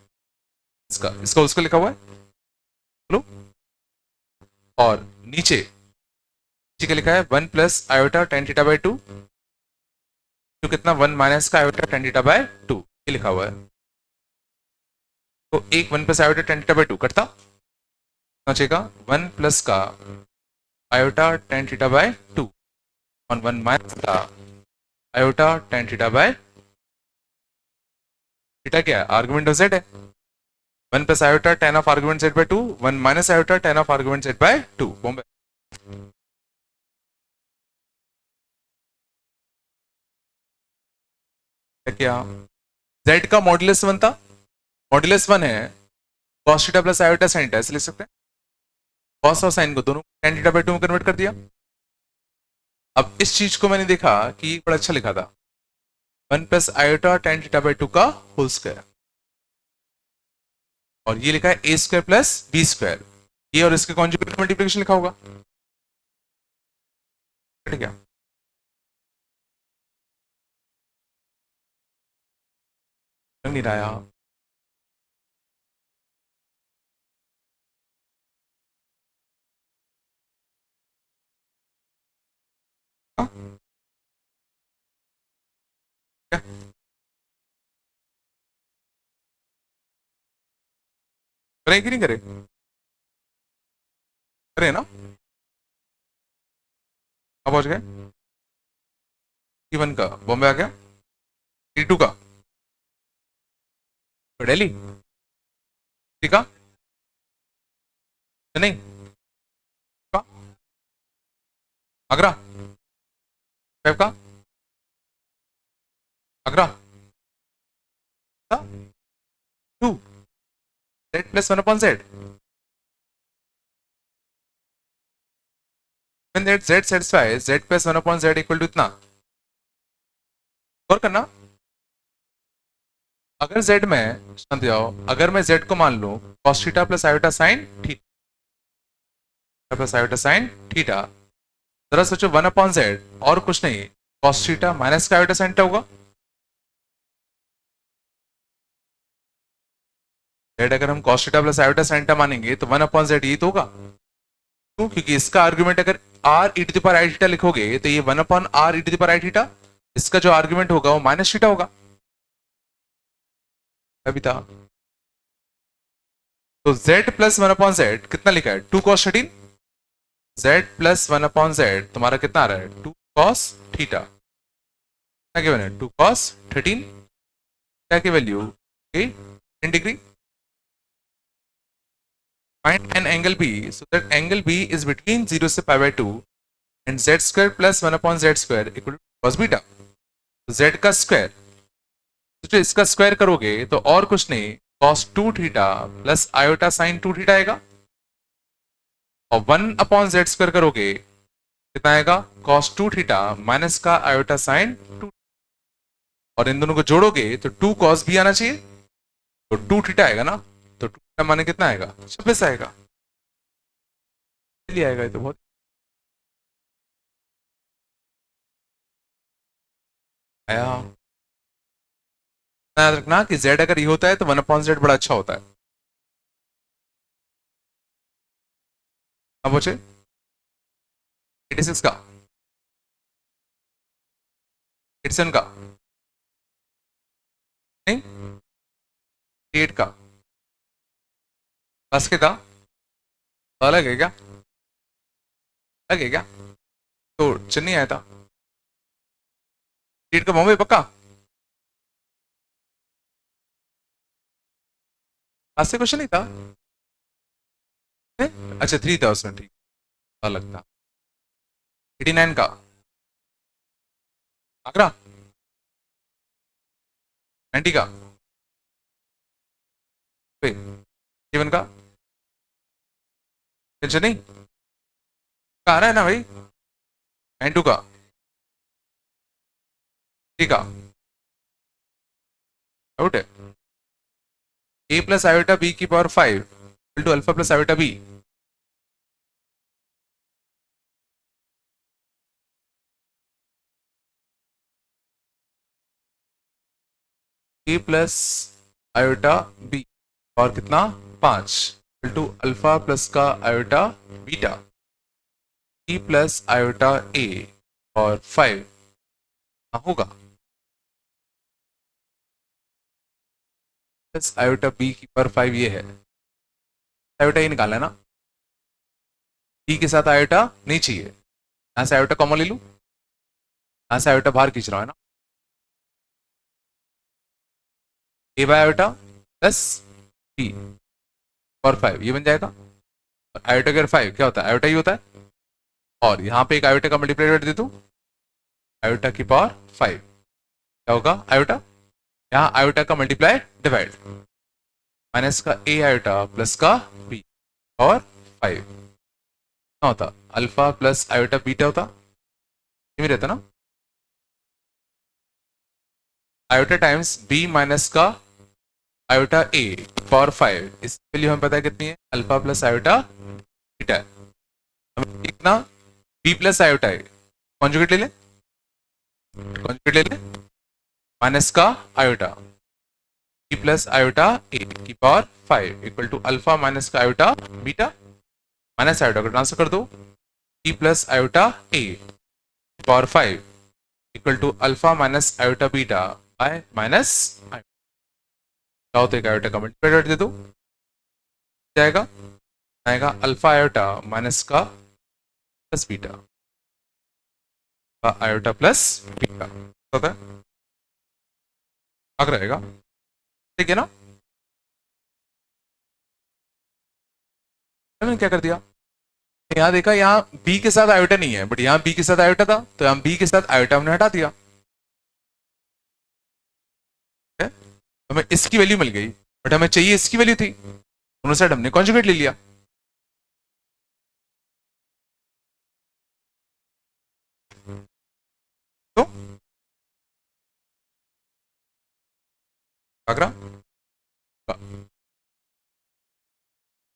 Speaker 1: इसका इसका उसको लिखा हुआ है, चलो और नीचे नीचे क्या लिखा है, 1 plus iota tan theta by 2, तो कितना 1 माइनस का आयोटा tan थीटा बाई 2 ये लिखा हुआ है, तो एक 1 plus iota tan theta by 2 कटता पहुंचेगा 1 प्लस का आयोटा tan थीटा बाई 2 और 1 माइनस का iota tan theta by, theta क्या है, आर्गुमेंट ऑफ z है, 1 plus iota tan of argument z by 2, 1 minus iota tan of argument z by 2, Bombay क्या, z का मॉड्यूलस 1 था, मॉड्यूलस 1 है cos theta plus iota sin theta, ऐसे लिख सकते हैं। cos और sin को दोनों tan थीटा बाई 2 में कन्वर्ट कर दिया। अब इस चीज को मैंने देखा कि बड़ा अच्छा लिखा था, 1 plus iota tan theta by 2 का होल स्क्वायर, और ये लिखा है a square plus B square, ये और इसके कॉन्जुगेट मल्टीप्लिकेशन लिखा होगा, ठीक है। नहीं रहा यहाँ। हाँ? क्या करें कि नहीं करें? करें ना। अब पहुंच गए T1 का, बॉम्बे आ गया, T2 का दिल्ली, ठीक है, चेन्नई का, आगरा, 5 का, Agra, 2 z plus 1 upon z, when that z satisfies z plus 1 upon z equal to इतना, और करना। अगर z में शांत जाओ, अगर मैं z को मान लूं cos theta plus iota sine theta plus iota sine theta, जरा सोचो 1 अपॉन z और कुछ नहीं, cos थीटा माइनस का आयोटा साइन थीटा होगा। z अगर हम cos theta plus iota sine theta मानेंगे तो 1 अपॉन z ये तो होगा, क्यों? क्योंकि इसका आर्गुमेंट अगर r e to the power i theta लिखोगे तो ये 1 upon r e to the power i theta, इसका जो आर्गुमेंट होगा वो माइनस थीटा होगा, अभी था। तो z प्लस 1 अपॉन z कितना लिखा है, 2 cos 13, z plus 1 upon z तुम्हारा कितना आ रहा है, 2 cos थीटा, क्या गिवन है, 2 cos 13, क्या की value 10 degree. Find an angle B so that angle B is between 0 से pi by 2 and z square plus 1 upon z square equal to cos beta. तो z का स्क्वायर, तो इसका square करोगे तो और कुछ नहीं, cos 2 theta plus iota sign 2 theta आएगा, और 1 अपॉन z स्क्वायर करोगे कितना आएगा, cos 2 थीटा माइनस का आयोटा साइन 2, और इन दोनों को जोड़ोगे तो 2 cos भी आना चाहिए, तो 2 थीटा आएगा ना, तो 2 थीटा माने कितना आएगा, 26 आएगा, चलिए आएगा, ये तो बहुत आया। याद रखना कि z अगर ये होता है तो 1 अपॉन z बड़ा अच्छा होता है। अब पूछे 86 का, 87 का, नहीं 8 का, बस के का अलग है क्या, अलग है क्या, तो चेन्नई आया था 8 का, बॉम्बे पक्का, आज से क्वेश्चन नहीं था, अच्छा 3 था उसमें, ठीक अलग था। 89 का, आगरा, 90 का, 7 का, चेन्नई का आ रहा है ना भाई, 92 का, ठीक है, आउट है, a प्लस आयोटा b की power 5 equal to alpha plus iota b, a plus iota b और कितना 5 इक्वल टू अल्फा प्लस का iota beta, e plus iota a और 5 होगा प्लस आयोटा b की पावर 5, ये है आयोटा ही निकालना है ना, e के साथ आयोटा नहीं चाहिए, यहां से आयोटा कॉमन ले लूं, यहां से आयोटा बाहर खींच रहा है ना, a by iota plus b और 5 ये बन जाएगा, और आयोटा के 5 क्या होता है, आयोटा ही होता है, और यहाँ पे एक आयोटा का मल्टीप्लाई दे दूं, आयोटा की पावर 5 क्या होगा, आयोटा यहाँ आयोटा का मल्टीप्लाई डिवाइड, माइनस का ए आयोटा प्लस का बी और 5 कितना होता, अल्फा प्लस आयोटा बीटा होता, ये भी रहता ना, आयोटा टाइम्स बी माइनस का आयोटा ए पावर 5, इस वैल्यू हमें पता है कितनी है, अल्फा प्लस आयोटा बीटा है, हमें कितना बी प्लस आयोटा है, कॉन्जुगेट ले ले, कॉन्जुगेट ले ले, माइनस का iota B plus iota A की power 5 equal to alpha minus का आयोटा बीटा, माइनस आयोटा को ट्रांसफर कर दो, B plus iota A power 5 equal to alpha minus iota beta by minus क्या होता है, आयोटा का मल्टीप्लाई दे दो, जाएगा आएगा अल्फा आयोटा माइनस का plus beta iota plus beta होता है, आगे रहेगा, ठीक है ना। मैंने क्या कर दिया, यहाँ देखा, यहाँ बी के साथ आयोटा नहीं है, बट यहाँ बी के साथ आयोटा था, तो यहाँ बी के साथ आयोटा हमने हटा दिया, तो हमें इसकी वैल्यू मिल गई, बट हमें चाहिए इसकी वैल्यू थी, दोनों साइड हमने कॉन्जुगेट ले लिया, तो आगरा का,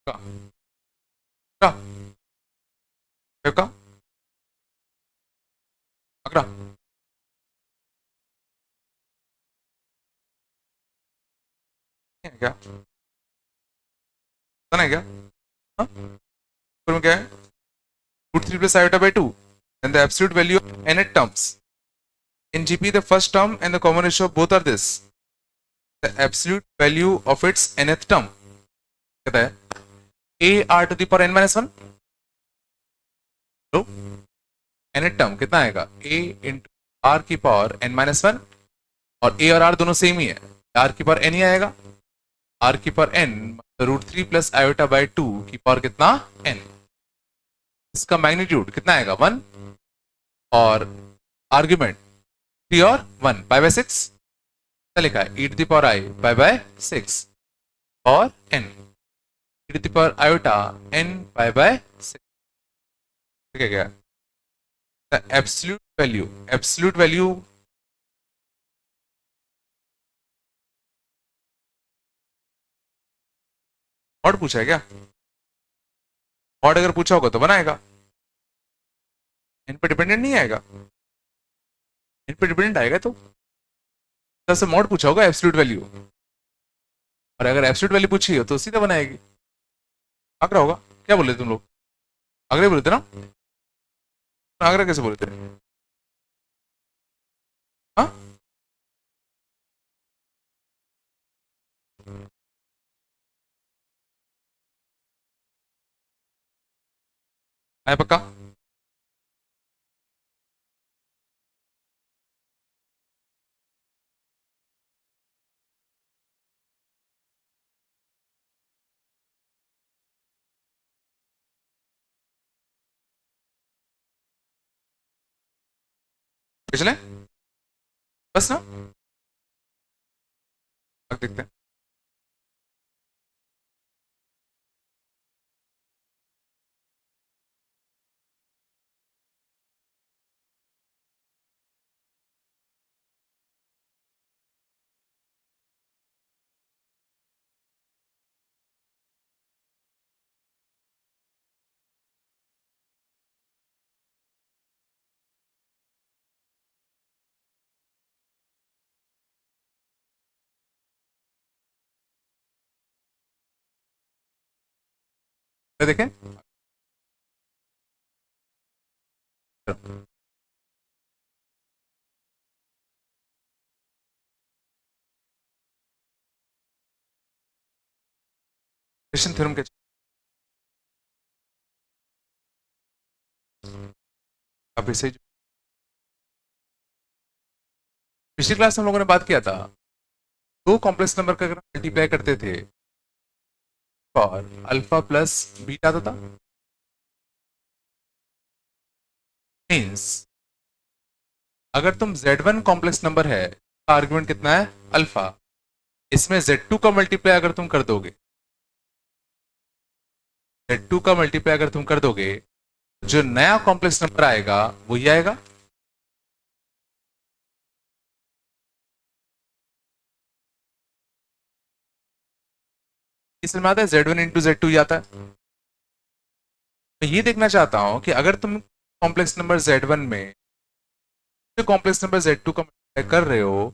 Speaker 1: का, का, का, आगरा क्या पता है क्या, हाँ? फिर में क्या है, root 3 plus iota by 2 and the absolute value of nth terms in GP, the first term and the common ratio of both are this, the absolute value of its nth term कहता है a r to the power n minus 1, तो nth term कितना आएगा a into r की power n minus 1, और a और r दोनों same ही है, r की पावर n ही आएगा, r की power n root 3 plus iota by 2 की पावर कितना n, इसका मैग्नीट्यूड कितना आएगा 1, और आर्ग्यूमेंट 3 और 1 पाई बाय 6 लिखा है, e to the power i pi by 6 और n e to the power iota n pi by 6, ठीक है क्या, एब्सोल्यूट वैल्यू मॉड पूछा है क्या, मॉड अगर पूछा होगा तो बनाएगा, इन पे डिपेंडेंट नहीं आएगा, इन पे डिपेंडेंट आएगा तो से मॉड पूछा होगा एब्सोल्यूट वैल्यू, और अगर एब्सोल्यूट वैल्यू पूछी हो तो सीधा बनाएगी, आगरा होगा, क्या बोले तुम लोग, आगरा बोले थे ना, आगरा कैसे बोले थे, हाँ आया पक्का, पिछले बस ना, अब देखते हैं, देखें, क्वेश्चन थ्योरम के अभी से पिछली क्लास में हम लोगों ने बात किया था, दो कॉम्प्लेक्स नंबर का अगर मल्टीप्लाई करते थे और अल्फा प्लस बीटा आता था, मींस अगर तुम z1 कॉम्प्लेक्स नंबर है, आर्गुमेंट कितना है अल्फा, इसमें Z2 का मल्टीप्लाई अगर तुम कर दोगे, Z2 का मल्टीप्लाई अगर तुम कर दोगे, जो नया कॉम्प्लेक्स नंबर आएगा वही आएगा। इसमें आता है Z1 इंटू Z2 ही आता है। मैं ये देखना चाहता हूं कि अगर तुम कॉम्प्लेक्स नंबर Z1 में कॉम्प्लेक्स नंबर Z2 का मल्टीप्लाई कर रहे हो,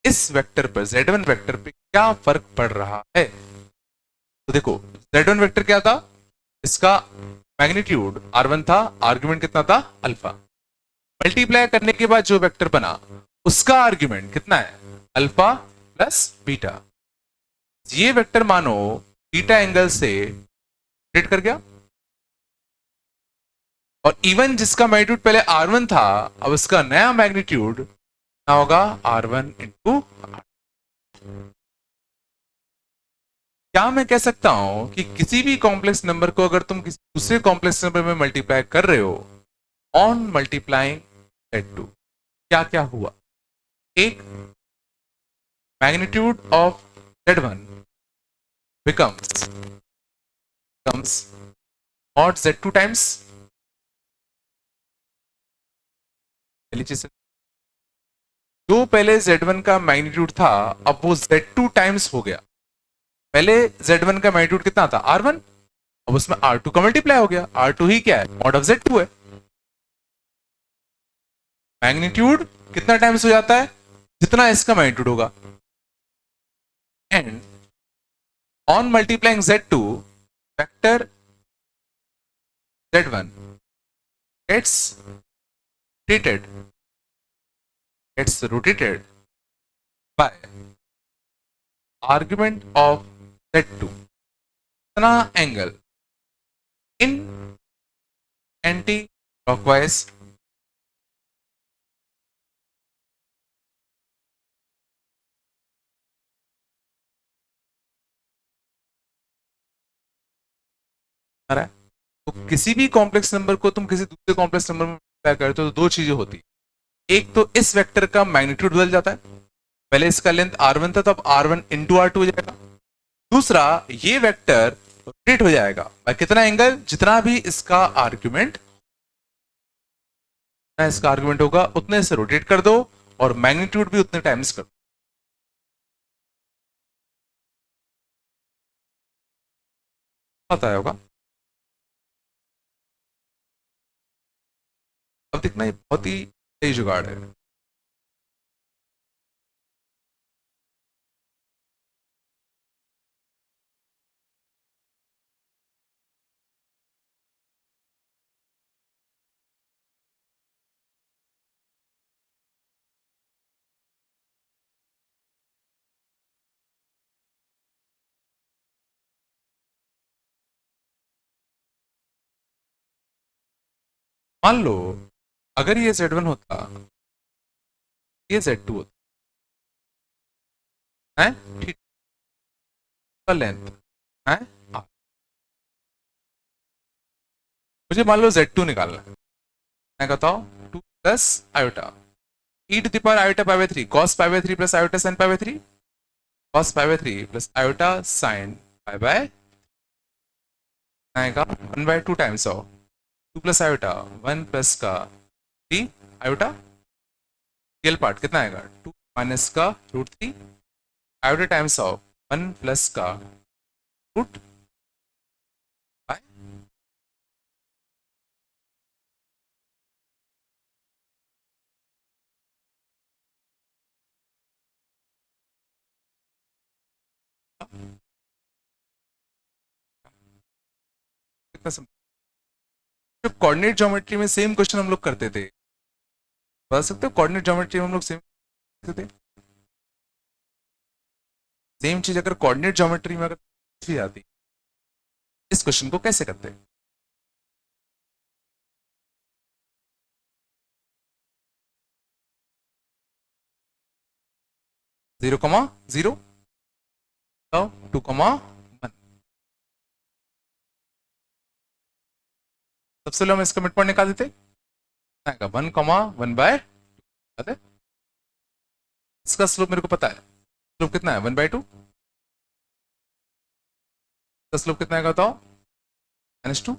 Speaker 1: इस वेक्टर पर Z1 वेक्टर पे क्या फर्क पड़ रहा है। तो देखो, Z1 वेक्टर क्या था, इसका मैग्नीट्यूड R1 था, आर्ग्यूमेंट कितना था, अल्फा। मल्टीप्लाई करने के बाद जो वेक्टर बना उसका आर्ग्यूमेंट कितना है, अल्फा प्लस बीटा। ये वेक्टर मानो बीटा एंगल से रोटेट कर गया, और इवन जिसका मैग्नीट्यूड पहले R1 था, अब उसका नया मैग्नीट्यूड क्या होगा, R1 इंटू। क्या मैं कह सकता हूं कि किसी भी कॉम्प्लेक्स नंबर को अगर तुम किसी दूसरे कॉम्प्लेक्स नंबर में मल्टीप्लाई कर रहे हो, ऑन मल्टीप्लाइंग Z2 क्या क्या हुआ, एक, magnitude of Z1 becomes mod Z2 times, पहली चीज। जो पहले Z1 का मैग्नीट्यूड था, अब वो Z2 टाइम्स हो गया। पहले Z1 का मैग्नीट्यूड कितना था, R1, अब उसमें R2 का मल्टीप्लाई हो गया। R2 ही क्या है, मॉड ऑफ Z2 है। मैग्नीट्यूड कितना टाइम्स हो जाता है, जितना इसका मैग्नीट्यूड होगा। And on multiplying Z2, vector Z1 gets rotated by argument of Z2 इतना एंगल इन एंटी क्लॉकवाइज। तो किसी भी कॉम्प्लेक्स नंबर को तुम किसी दूसरे कॉम्प्लेक्स नंबर में मल्टीप्लाई करते हो तो दो चीजें होती, एक तो इस वेक्टर का मैग्नीट्यूड बदल जाता है, पहले इसका लेंथ R1 था, तो अब R1 इंटू R2 हो जाएगा। दूसरा, ये वेक्टर रोटेट हो जाएगा भाई कितना एंगल, जितना भी इसका आर्ग्यूमेंट होगा उतने से रोटेट कर दो, और मैग्नीट्यूड भी उतने टाइम्स कर दो। पता है होगा। अब देखना, ये बहुत ही सही जुगाड़ है। मान लो अगर ये Z1 होता, ये Z2 होता है, ठीक का लेंथ है, मुझे मान लो Z2 निकालना है। मैं कहता हूं 2 plus iota e to the power iota pi by 3 cos pi by 3 plus iota sin pi by 3 cos pi by 3 plus iota sin pi by, आएगा 1 by 2 times of 2 plus iota 1 plus का 3 iota, real part कितना आएगा, 2 minus का root 3 iota times of 1 plus का root by. कितना समझ, जब coordinate geometry में सेम क्वेश्चन हम लोग करते थे, बता सकते हो कोऑर्डिनेट ज्योमेट्री में हम लोग सेम करते थे, सेम चीज अगर कोऑर्डिनेट ज्योमेट्री में अगर भी आती, इस क्वेश्चन को कैसे करते हैं। 0,0 2,1, सबसे पहले हम इसका मिड पॉइंट निकाल देते, 1,1 बाय, इसका स्लोप मेरे को पता है स्लोप कितना है 1/2, तो स्लोप कितना है बताओ -2।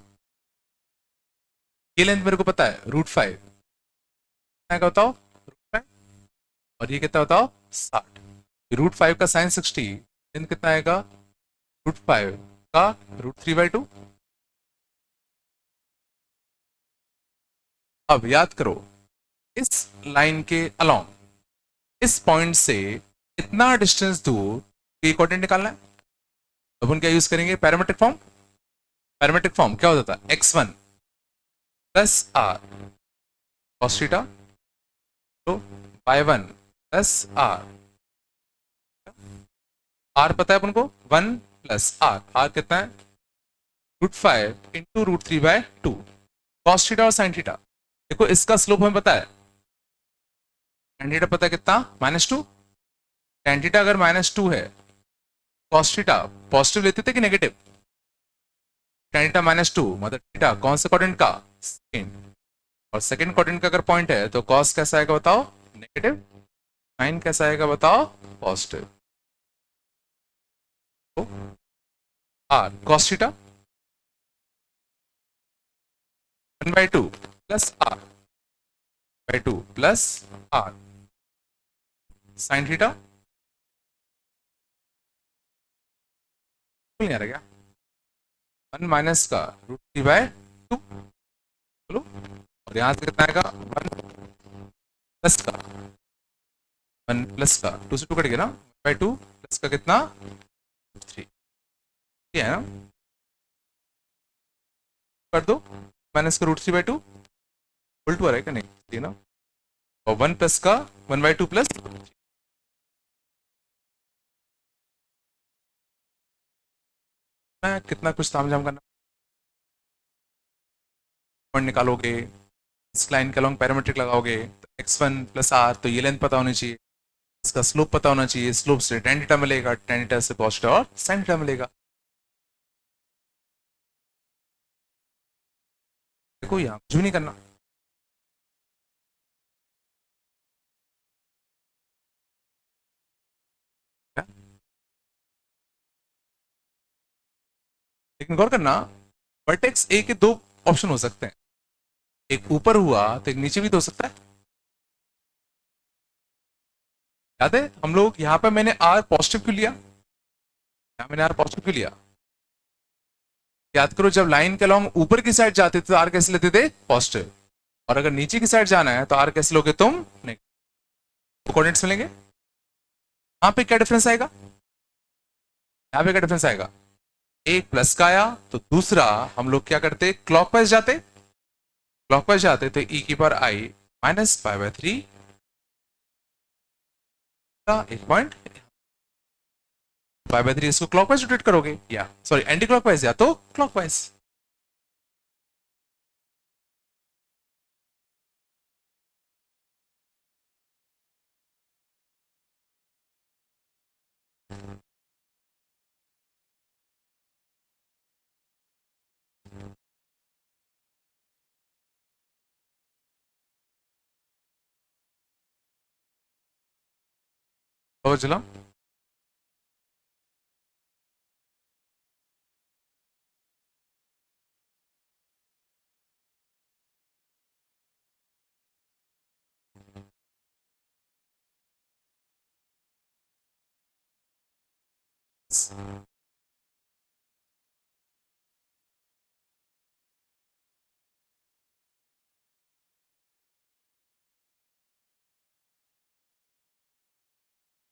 Speaker 1: ये लेंथ मेरे को पता है √5, कितना है बताओ √5, और ये कितना बताओ 60। √5 का साइन 60, लेंथ कितना आएगा √5 का √3/2। अब याद करो, इस लाइन के अलोंग इस पॉइंट से इतना डिस्टेंस दूर ये कोऑर्डिनेट निकालना है। अपन क्या यूज करेंगे पैरामीट्रिक फॉर्म। पैरामीट्रिक फॉर्म क्या होता था x1 plus are cos theta, तो y1 प्लस आर, आर पता है अपन को 1 प्लस आर, आर कितना है √5 इंटू √3/2 कॉस थीटा और साइन थीटा। देखो इसका स्लोप हमें पता है, tan थीटा पता है कितना -2, tan थीटा अगर -2 है, cos थीटा पॉजिटिव लेते थे कि नेगेटिव, tan थीटा -2 मतलब थीटा कौन से क्वाड्रेंट का सेकंड, और सेकंड क्वाड्रेंट का अगर पॉइंट है तो cos कैसा आएगा बताओ नेगेटिव, sin कैसा आएगा बताओ पॉजिटिव। तो r cos theta 1/2 plus r/2 plus r sin theta, नहीं आ रहा क्या 1 माइनस का √3/2, बोलो, और यहां से कितना आएगा 1 प्लस का 1 प्लस का 2 से 2 कट गया ना, √2 प्लस का कितना 3, ये है ना, कर दो माइनस का √3/2 उल्टू आ रहा है क्या नहीं, ये ना, और 1 प्लस का 1/2 प्लस, मैं कितना कुछ तामझाम करना, पॉइंट निकालोगे, इस लाइन के अलॉन्ग पैरामीट्रिक लगाओगे तो x1 प्लस आर, तो ये लेंथ पता होनी चाहिए, इसका स्लोप पता होना चाहिए, स्लोप से tan थीटा मिलेगा, tan थीटा से पॉजिटिव और sin थीटा मिलेगा। देखो यहाँ कुछ भी नहीं करना, लेकिन गौर करना वर्टेक्स ए के दो ऑप्शन हो सकते हैं, एक ऊपर हुआ तो एक नीचे भी तो हो सकता है। याद है हम लोग यहाँ पे मैंने आर पॉजिटिव क्यों लिया, यहाँ मैंने आर पॉजिटिव क्यों लिया, याद करो जब लाइन के अलॉन्ग ऊपर की साइड जाते थे तो आर कैसे लेते थे पॉजिटिव, और अगर नीचे की साइड जाना है तो आर कैसे लोगे तुम नेगेटिव, कोऑर्डिनेट्स मिलेंगे। यहाँ पे क्या डिफरेंस आएगा, यहाँ पे क्या डिफरेंस आएगा, एक प्लस का आया तो दूसरा हम लोग क्या करते क्लॉकवाइज जाते, क्लॉकवाइज जाते तो ई की पावर आई -π/3 का एक पॉइंट, π/3 इसको क्लॉकवाइज रोटेट करोगे या सॉरी एंटी क्लॉकवाइज या तो क्लॉकवाइज। तो चलो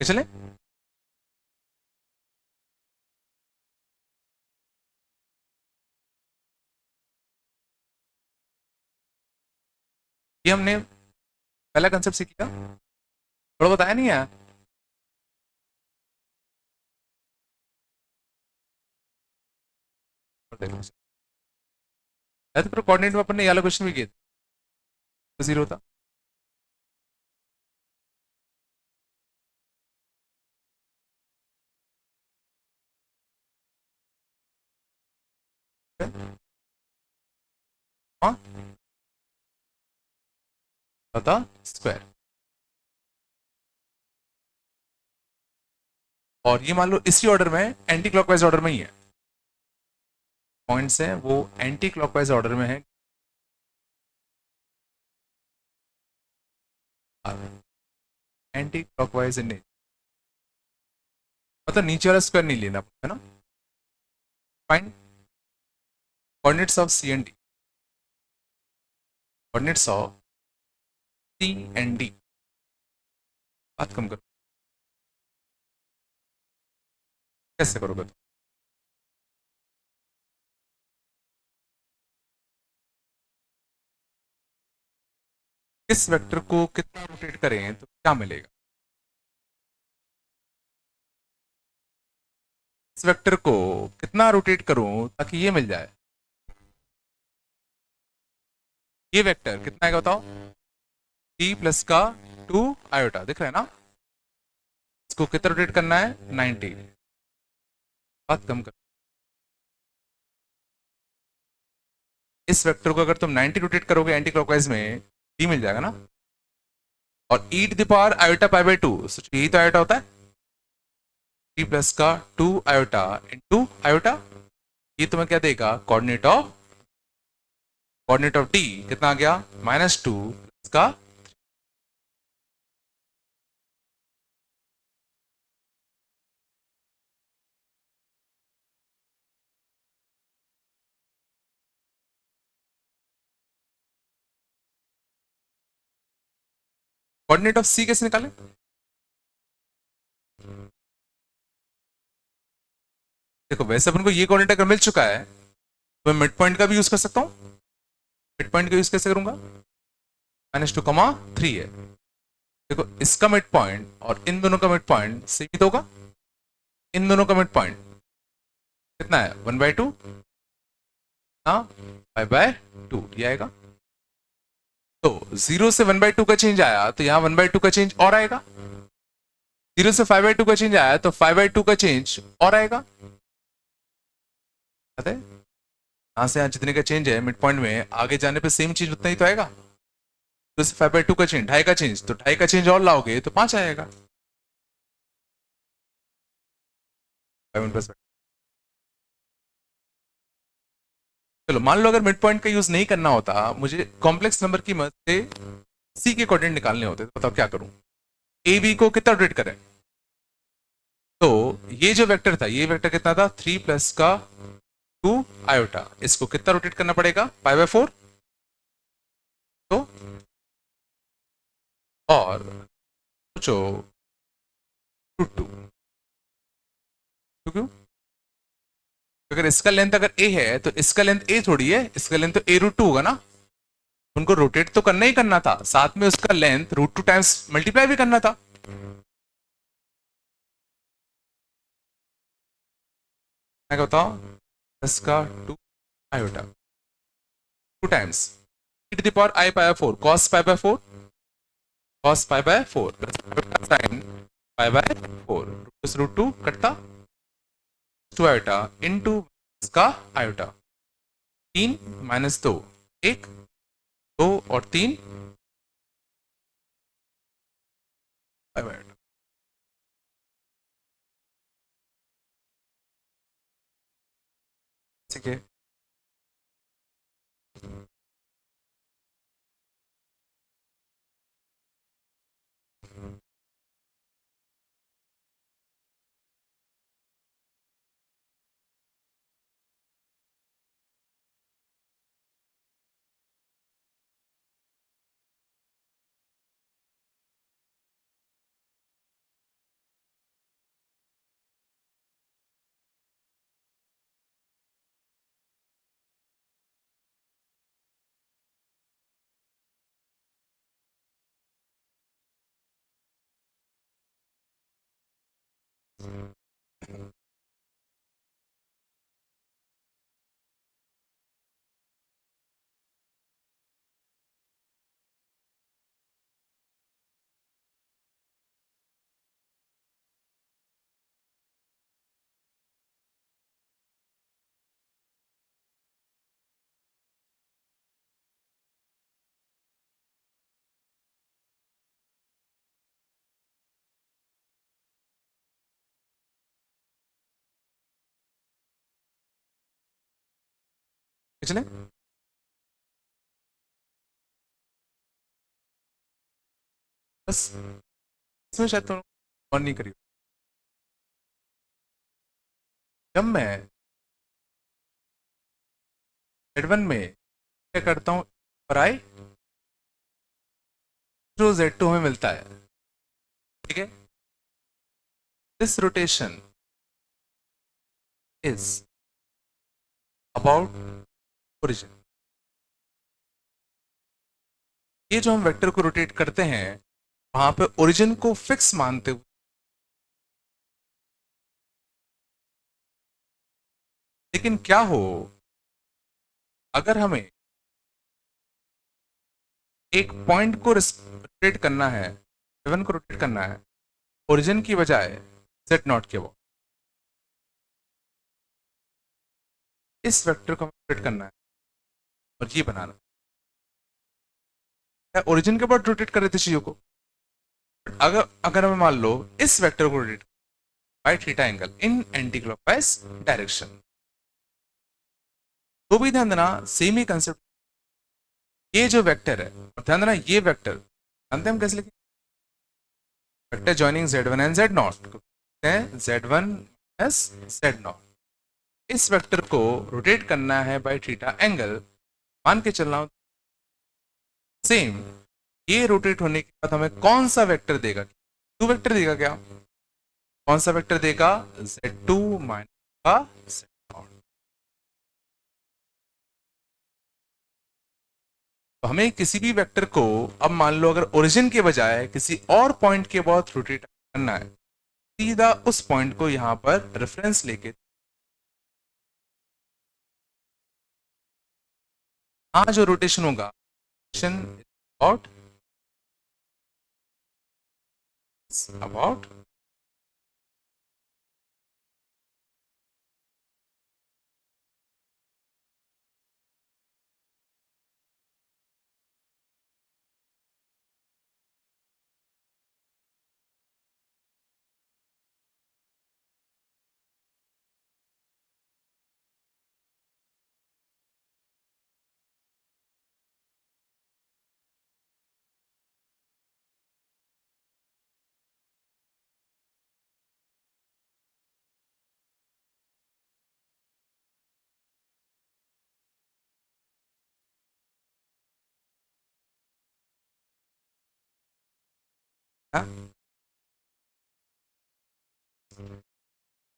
Speaker 1: चले, ये हमने पहला कंसेप्ट सीख लिया, थोड़ा बताया नहीं है, देखो कोऑर्डिनेट में अपन ने ये वाला क्वेश्चन भी किया था, 0 था। हाँ बता स्क्वायर, और ये मान लो इसी ऑर्डर में एंटी क्लॉकवाइज ऑर्डर में ही है, पॉइंट्स है वो एंटी क्लॉकवाइज ऑर्डर में है, एंटी क्लॉकवाइज इन, मतलब नीचे वाला स्क्वायर नहीं लेना है ना। Find coordinates of C and D, coordinates of C and D, बात कम करो, कैसे करोगे तो? इस वेक्टर को कितना रोटेट करें तो क्या मिलेगा? इस वेक्टर को कितना रोटेट करूं ताकि ये मिल जाए? ये वेक्टर कितना आएगा बताओ? टी प्लस का 2 आयोटा, दिख रहा है ना? इसको कितना रोटेट करना है? 90। बात कम कर, इस वेक्टर को अगर तुम 90 रोटेट करोगे एंटी क्लॉकवाइज में, डी मिल जाएगा ना। और E to the power iota pi by 2, सोचो यही तो आयोटा होता है, टी प्लस का 2 आयोटा इंटू आयोटा, ये तुम्हें क्या देगा? कोऑर्डिनेट ऑफ डी कितना आ गया? -2 का, कोऑर्डिनेट ऑफ सी कैसे निकालें? देखो वैसे अपन को ये कोऑर्डिनेट अगर मिल चुका है तो मैं मिड पॉइंट का भी यूज कर सकता हूं। मिड पॉइंट का यूज कैसे करूंगा? -2, 3 है। देखो इसका मिड पॉइंट और इन दोनों का मिड पॉइंट सेम ही तो होगा। इन दोनों का मिड पॉइंट कितना है? 1/2, हाँ 5/2 ये आएगा। तो 0 से 1/2 का चेंज आया तो यहाँ 1/2 का चेंज और आएगा। 0 से 5/2 का चेंज आया तो 5/2 का चेंज और आएगा। पता है यहाँ से यहाँ जितने का चेंज है मिड पॉइंट में, आगे जाने पे सेम चीज उतना ही तो आएगा। तो 5/2 का चेंज, 2.5 का चेंज, तो 2.5 का चेंज और लाओगे तो 5 आएगा। 5 चलो मान लो अगर मिड पॉइंट का यूज नहीं करना होता, मुझे कॉम्प्लेक्स नंबर की मदद से सी के कोऑर्डिनेट निकालने होते, तो बताओ क्या करूं? ए बी को कितना रोटेट करें? तो ये जो वेक्टर था, ये वेक्टर कितना था? 3 प्लस का 2 आयोटा, इसको कितना रोटेट करना पड़ेगा? π/4। तो और सोचो √2, क्यों? अगर इसका लेंथ अगर ए है तो इसका लेंथ ए थोड़ी है, इसका लेंथ तो a√2 होगा ना। उनको रोटेट तो करना ही करना था, साथ में उसका लेंथ √2 टाइम्स मल्टीप्लाई भी करना था। मैं बताओ, प्लस का 2 iota 2 times e to the power I π/4 cos π/4, cos π/4 plus sin π/4, √2 कटता 2 आयोटा इनटू इसका आयोटा, 3 -2 1, 2 और 3 आयोटा। ठीक है। चले बस इसमें शायद तुम और नहीं करी। जब मैं Z1 में क्या करता हूँ पर आई जो Z2 में मिलता है, ठीक है। This rotation is about origin. ये जो हम वेक्टर को रोटेट करते हैं वहां पे ओरिजिन को फिक्स मानते हुए, लेकिन क्या हो अगर हमें एक पॉइंट को रोटेट करना है, सेवन को रोटेट करना है ओरिजिन की बजाय Z नॉट के, वो इस वेक्टर को रोटेट करना है और ये बनाना है, ओरिजिन के बाद रोटेट कर रहे थे चीजों को। अगर अगर हमें मान लो इस वेक्टर को rotate by theta angle in anti clockwise direction, तो भी ध्यान देना सेम ही कंसेप्ट। ये जो वेक्टर है और ध्यान देना ये वेक्टर जानते हैं हम कैसे लिखें, vector joining Z1 and Z not, Z1 S Z not. इस वेक्टर को रोटेट करना है बाय थीटा एंगल, मान के चल रहा हूं सेम। ये रोटेट होने के बाद हमें कौन सा वेक्टर देगा, टू वेक्टर देगा क्या, कौन सा वेक्टर देगा Z2 माइनस का Z नॉट। तो हमें किसी भी वेक्टर को अब मान लो अगर ओरिजिन के बजाय किसी और पॉइंट के बहुत रोटेट करना है, सीधा उस पॉइंट को यहां पर रेफरेंस लेके यहां जो रोटेशन होगा अबाउट अबाउट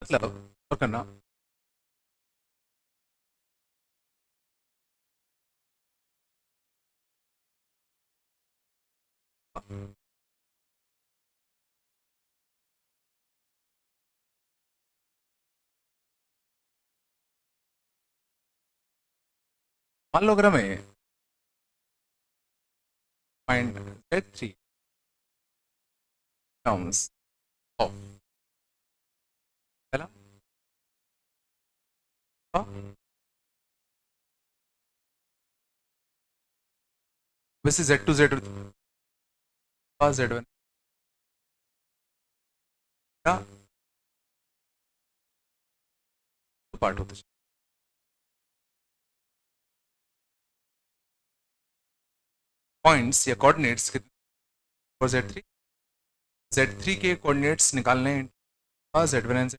Speaker 1: मतलब और करना मान लो अगर हमें फाइंड Z3 टर्म्स ऑफ पहला वैसे Z2 Z1 का पार्ट होता है। पॉइंट्स या कोऑर्डिनेट्स कितने और Z3 के कोऑर्डिनेट्स निकालने हैं Z1 and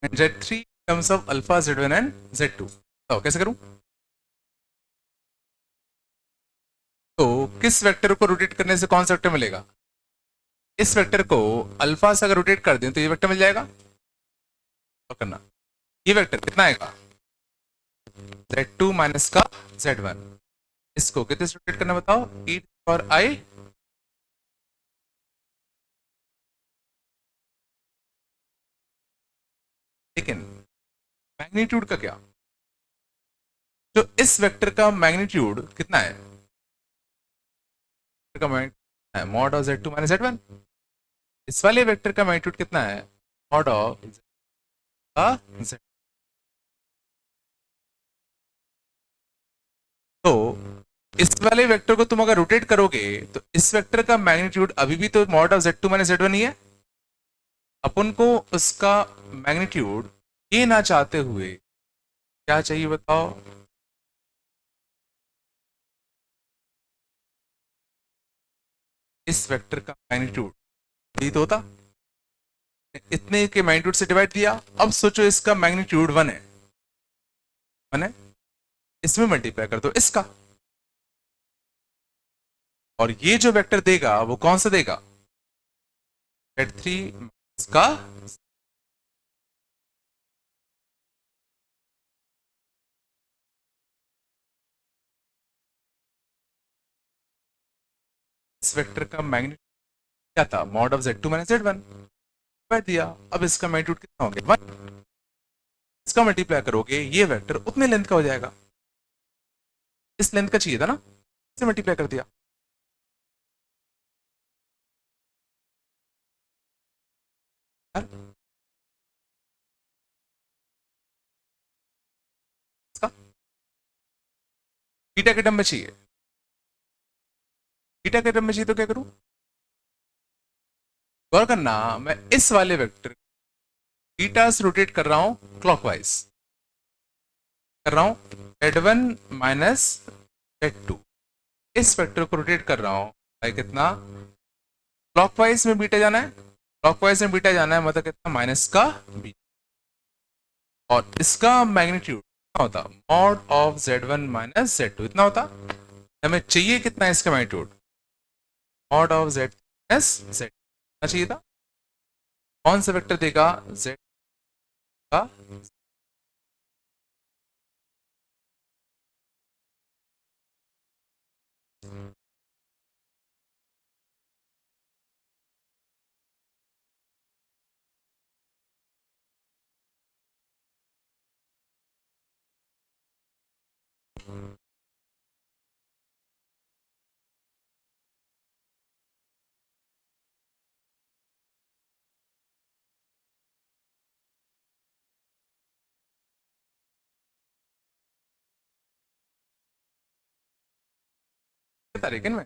Speaker 1: and Z3 terms of alpha Z1 and Z2। तो कैसे करूं? तो किस वेक्टर को रोटेट करने से कौन सा वेक्टर मिलेगा? इस वेक्टर को अल्फा से अगर रोटेट कर दें तो ये वेक्टर मिल जाएगा। तो करना, ये वेक्टर कितना आएगा? Z2 माइनस का Z1। इसको कितने से रोटेट करना बताओ? ई और आई। लेकिन मैग्नीट्यूड का क्या? जो इस वेक्टर का मैग्नीट्यूड कितना है? का मैग्नीट्यूड है mod of Z2 minus Z1। इस वाले वेक्टर का मैग्नीट्यूड कितना है? मॉड ऑफ का Z। तो इस वाले वेक्टर को तुम अगर रोटेट करोगे तो इस वेक्टर का मैग्नीट्यूड अभी भी तो mod of Z2 minus Z1 ही है। अपन को उसका मैग्नीट्यूड ये ना चाहते हुए क्या चाहिए बताओ? इस वेक्टर का मैग्नीट्यूड यही तो होता। इतने के मैग्नीट्यूड से डिवाइड दिया। अब सोचो इसका मैग्नीट्यूड 1 है। 1 है, इसमें मल्टीप्लाई कर दो इसका। और ये जो वेक्टर देगा वो कौन सा देगा? Z3 इसका। इस वेक्टर का मैग्नीट्यूड क्या था? Mod of Z2 minus Z1। Divide दिया। अब इसका मैग्नीट्यूड कितना हो गया? 1। इसका मल्टीप्लाई करोगे ये वेक्टर उतने लेंथ का हो जाएगा। इस लेंथ का चाहिए था ना, इसे मल्टीप्लाई कर दिया। यार, इसका बीटा के टर्म में चाहिए। बीटा के टर्म में चाहिए तो क्या करूं? गौर करना, मैं इस वाले वेक्टर बीटा से रोटेट कर रहा हूं क्लॉकवाइज। कर रहा हूं Z1 माइनस Z2। इस वेक्टर को रोटेट कर रहा हूं भाई कितना? क्लॉकवाइज में बीटा जाना है। क्लॉकवाइज में बीटा जाना है मतलब कितना? माइनस का बीटा। और इसका मैग्नीट्यूड कितना होता? Mod of Z1 minus Z2 इतना होता। हमें चाहिए कितना इसका magnitude? Mod of Z minus Z कितना चाहिए था? कौन सा वेक्टर देगा Z का? लेकिन में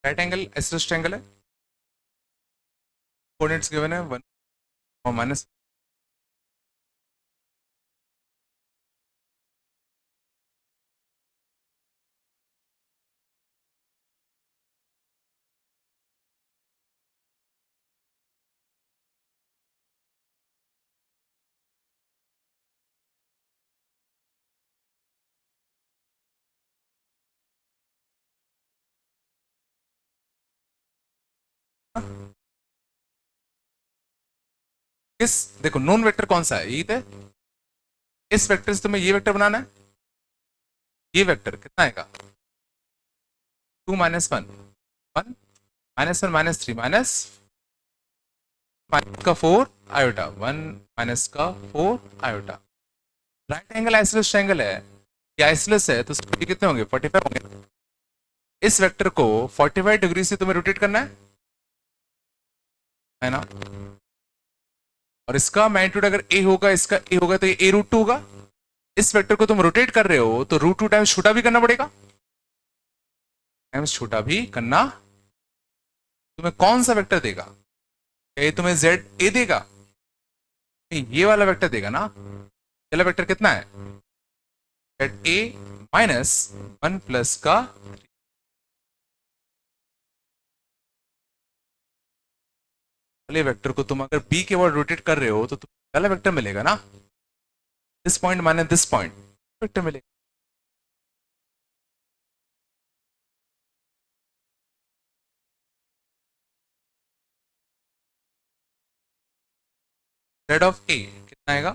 Speaker 1: राइट एंगल एसिस्ट एंगल है। कोऑर्डिनेट्स गिवन है 1 और माइनस। इस देखो नोन वेक्टर कौन सा है, यही थे। इस वेक्टर से तुम्हें ये वेक्टर बनाना है। ये वेक्टर कितना आएगा, 2 - 1, 1 - 1 - 3 माइनस का 4 आयोटा, 1 - का 4 iota. Right angle isosceles triangle है, ये आइसोलेस है, तो इसके कितने होंगे, 45 होंगे। इस वेक्टर को 45 डिग्री से तुम्हें रोटेट करना है ना। और इसका मैग्नीट्यूड अगर ए होगा, इसका ए होगा, तो ये A√2 होगा। इस वेक्टर को तुम रोटेट कर रहे हो तो √2 टाइम्स छोटा भी करना पड़ेगा, टाइम्स छोटा भी करना। तुम्हें कौन सा वेक्टर देगा, ये तुम्हें जेड ए देगा, ये वाला वेक्टर देगा ना। पहला वेक्टर कितना है, जेड ए माइनस 1 का 3। पहले वेक्टर को तुम अगर बी के वर्ड रोटेट कर रहे हो तो तुम्हें पहला वेक्टर मिलेगा ना, this point minus this point, vector मिलेगा। जेड ऑफ ए कितना आएगा,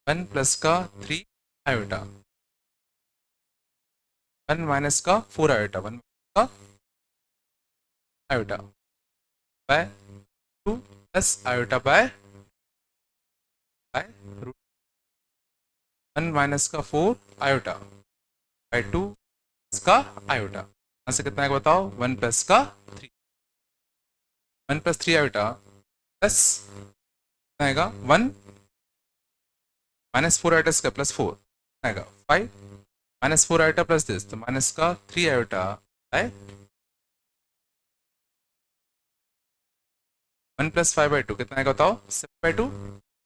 Speaker 1: 1 + का 3 आयोटा, 1 - का 4 आयोटा, 1 - का iota by 2 plus iota by root 1 - का 4 आयोटा बाय 2 का आयोटा। यहां से कितना आएगा बताओ, 1 + का 3, 1 + 3 आयोटा प्लस कितना आएगा, 1 - 4 आयोटा इसका प्लस 4 आएगा 5 -4 आयोटा प्लस दिस, तो -का 3 आयोटा बाय 1 + 5/2 कितना आएगा बताओ, 7/2,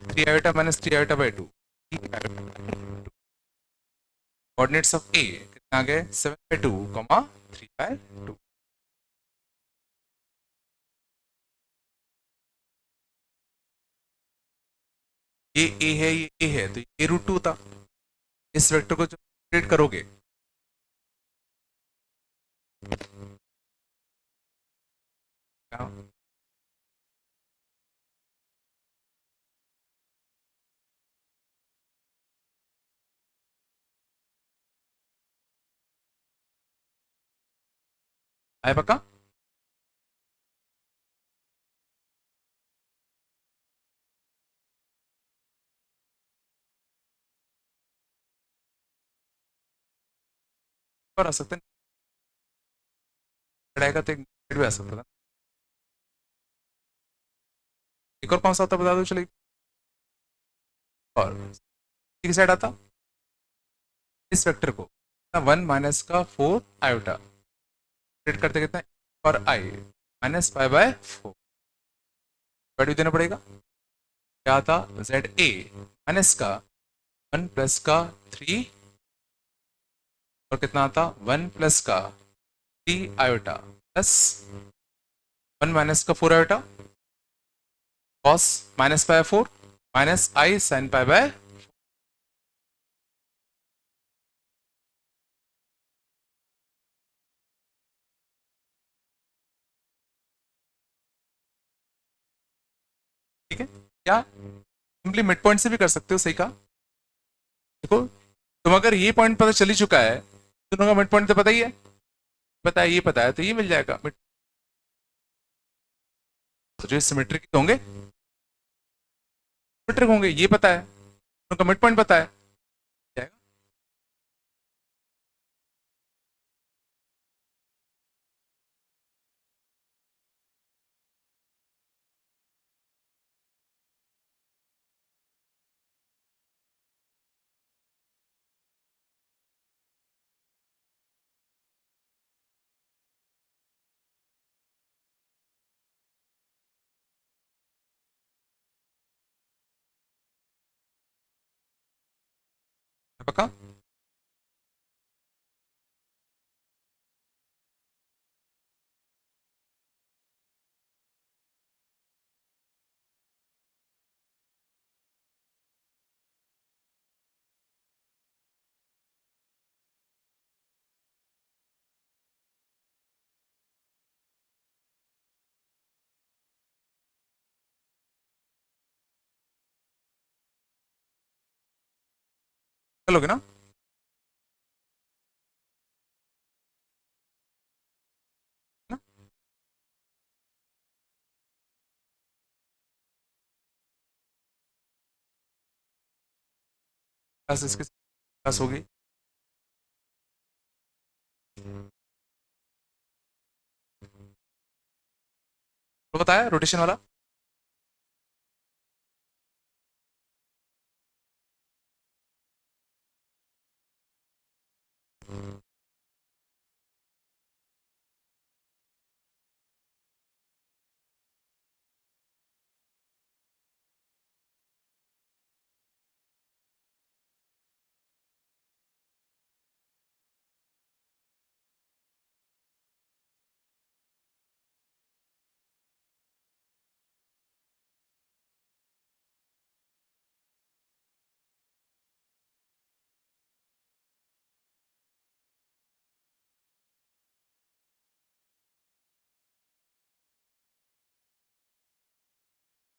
Speaker 1: 3 आयोटा माइनस 3 आयोटा/2। कोऑर्डिनेट्स ऑफ ए कितना आ गए, 7/2, 3/2। ये ए है, ये ए है, तो ये √2 था। इस वेक्टर को जब इंटीग्रेट करोगे, क्या आया पक्का। और आ सकते हैं, आएगा तो एक भी आ सकता था। एक और कौन सा होता बता दो चलिए। और ठीक साइड आता इस वेक्टर को 1 - का 4 आयोटा इंटीग्रेट करते कितना, और आई -5/4 वैल्यू देना पड़ेगा। क्या आता, ZA माइनस का 1 + का 3 और कितना आता, 1 + का 3 आयोटा प्लस 1 - का 4 आयोटा कॉस -π/4 माइनस आई साइन π/। ठीक है, क्या सिंपली मिड पॉइंट से भी कर सकते हो, सही कहा। देखो तुम अगर ये पॉइंट पता चल ही चुका है, दोनों का मिड पॉइंट तो पता ही है, पता है ये, पता है तो ये मिल जाएगा मिड। तो जो सिमेट्रिक होंगे, सिमेट्रिक होंगे, ये पता है, दोनों का मिड पॉइंट पता है, जाएगा। पक्का। चलोगे ना? ना? क्लास इसकी क्लास होगी। तो बताया रोटेशन वाला।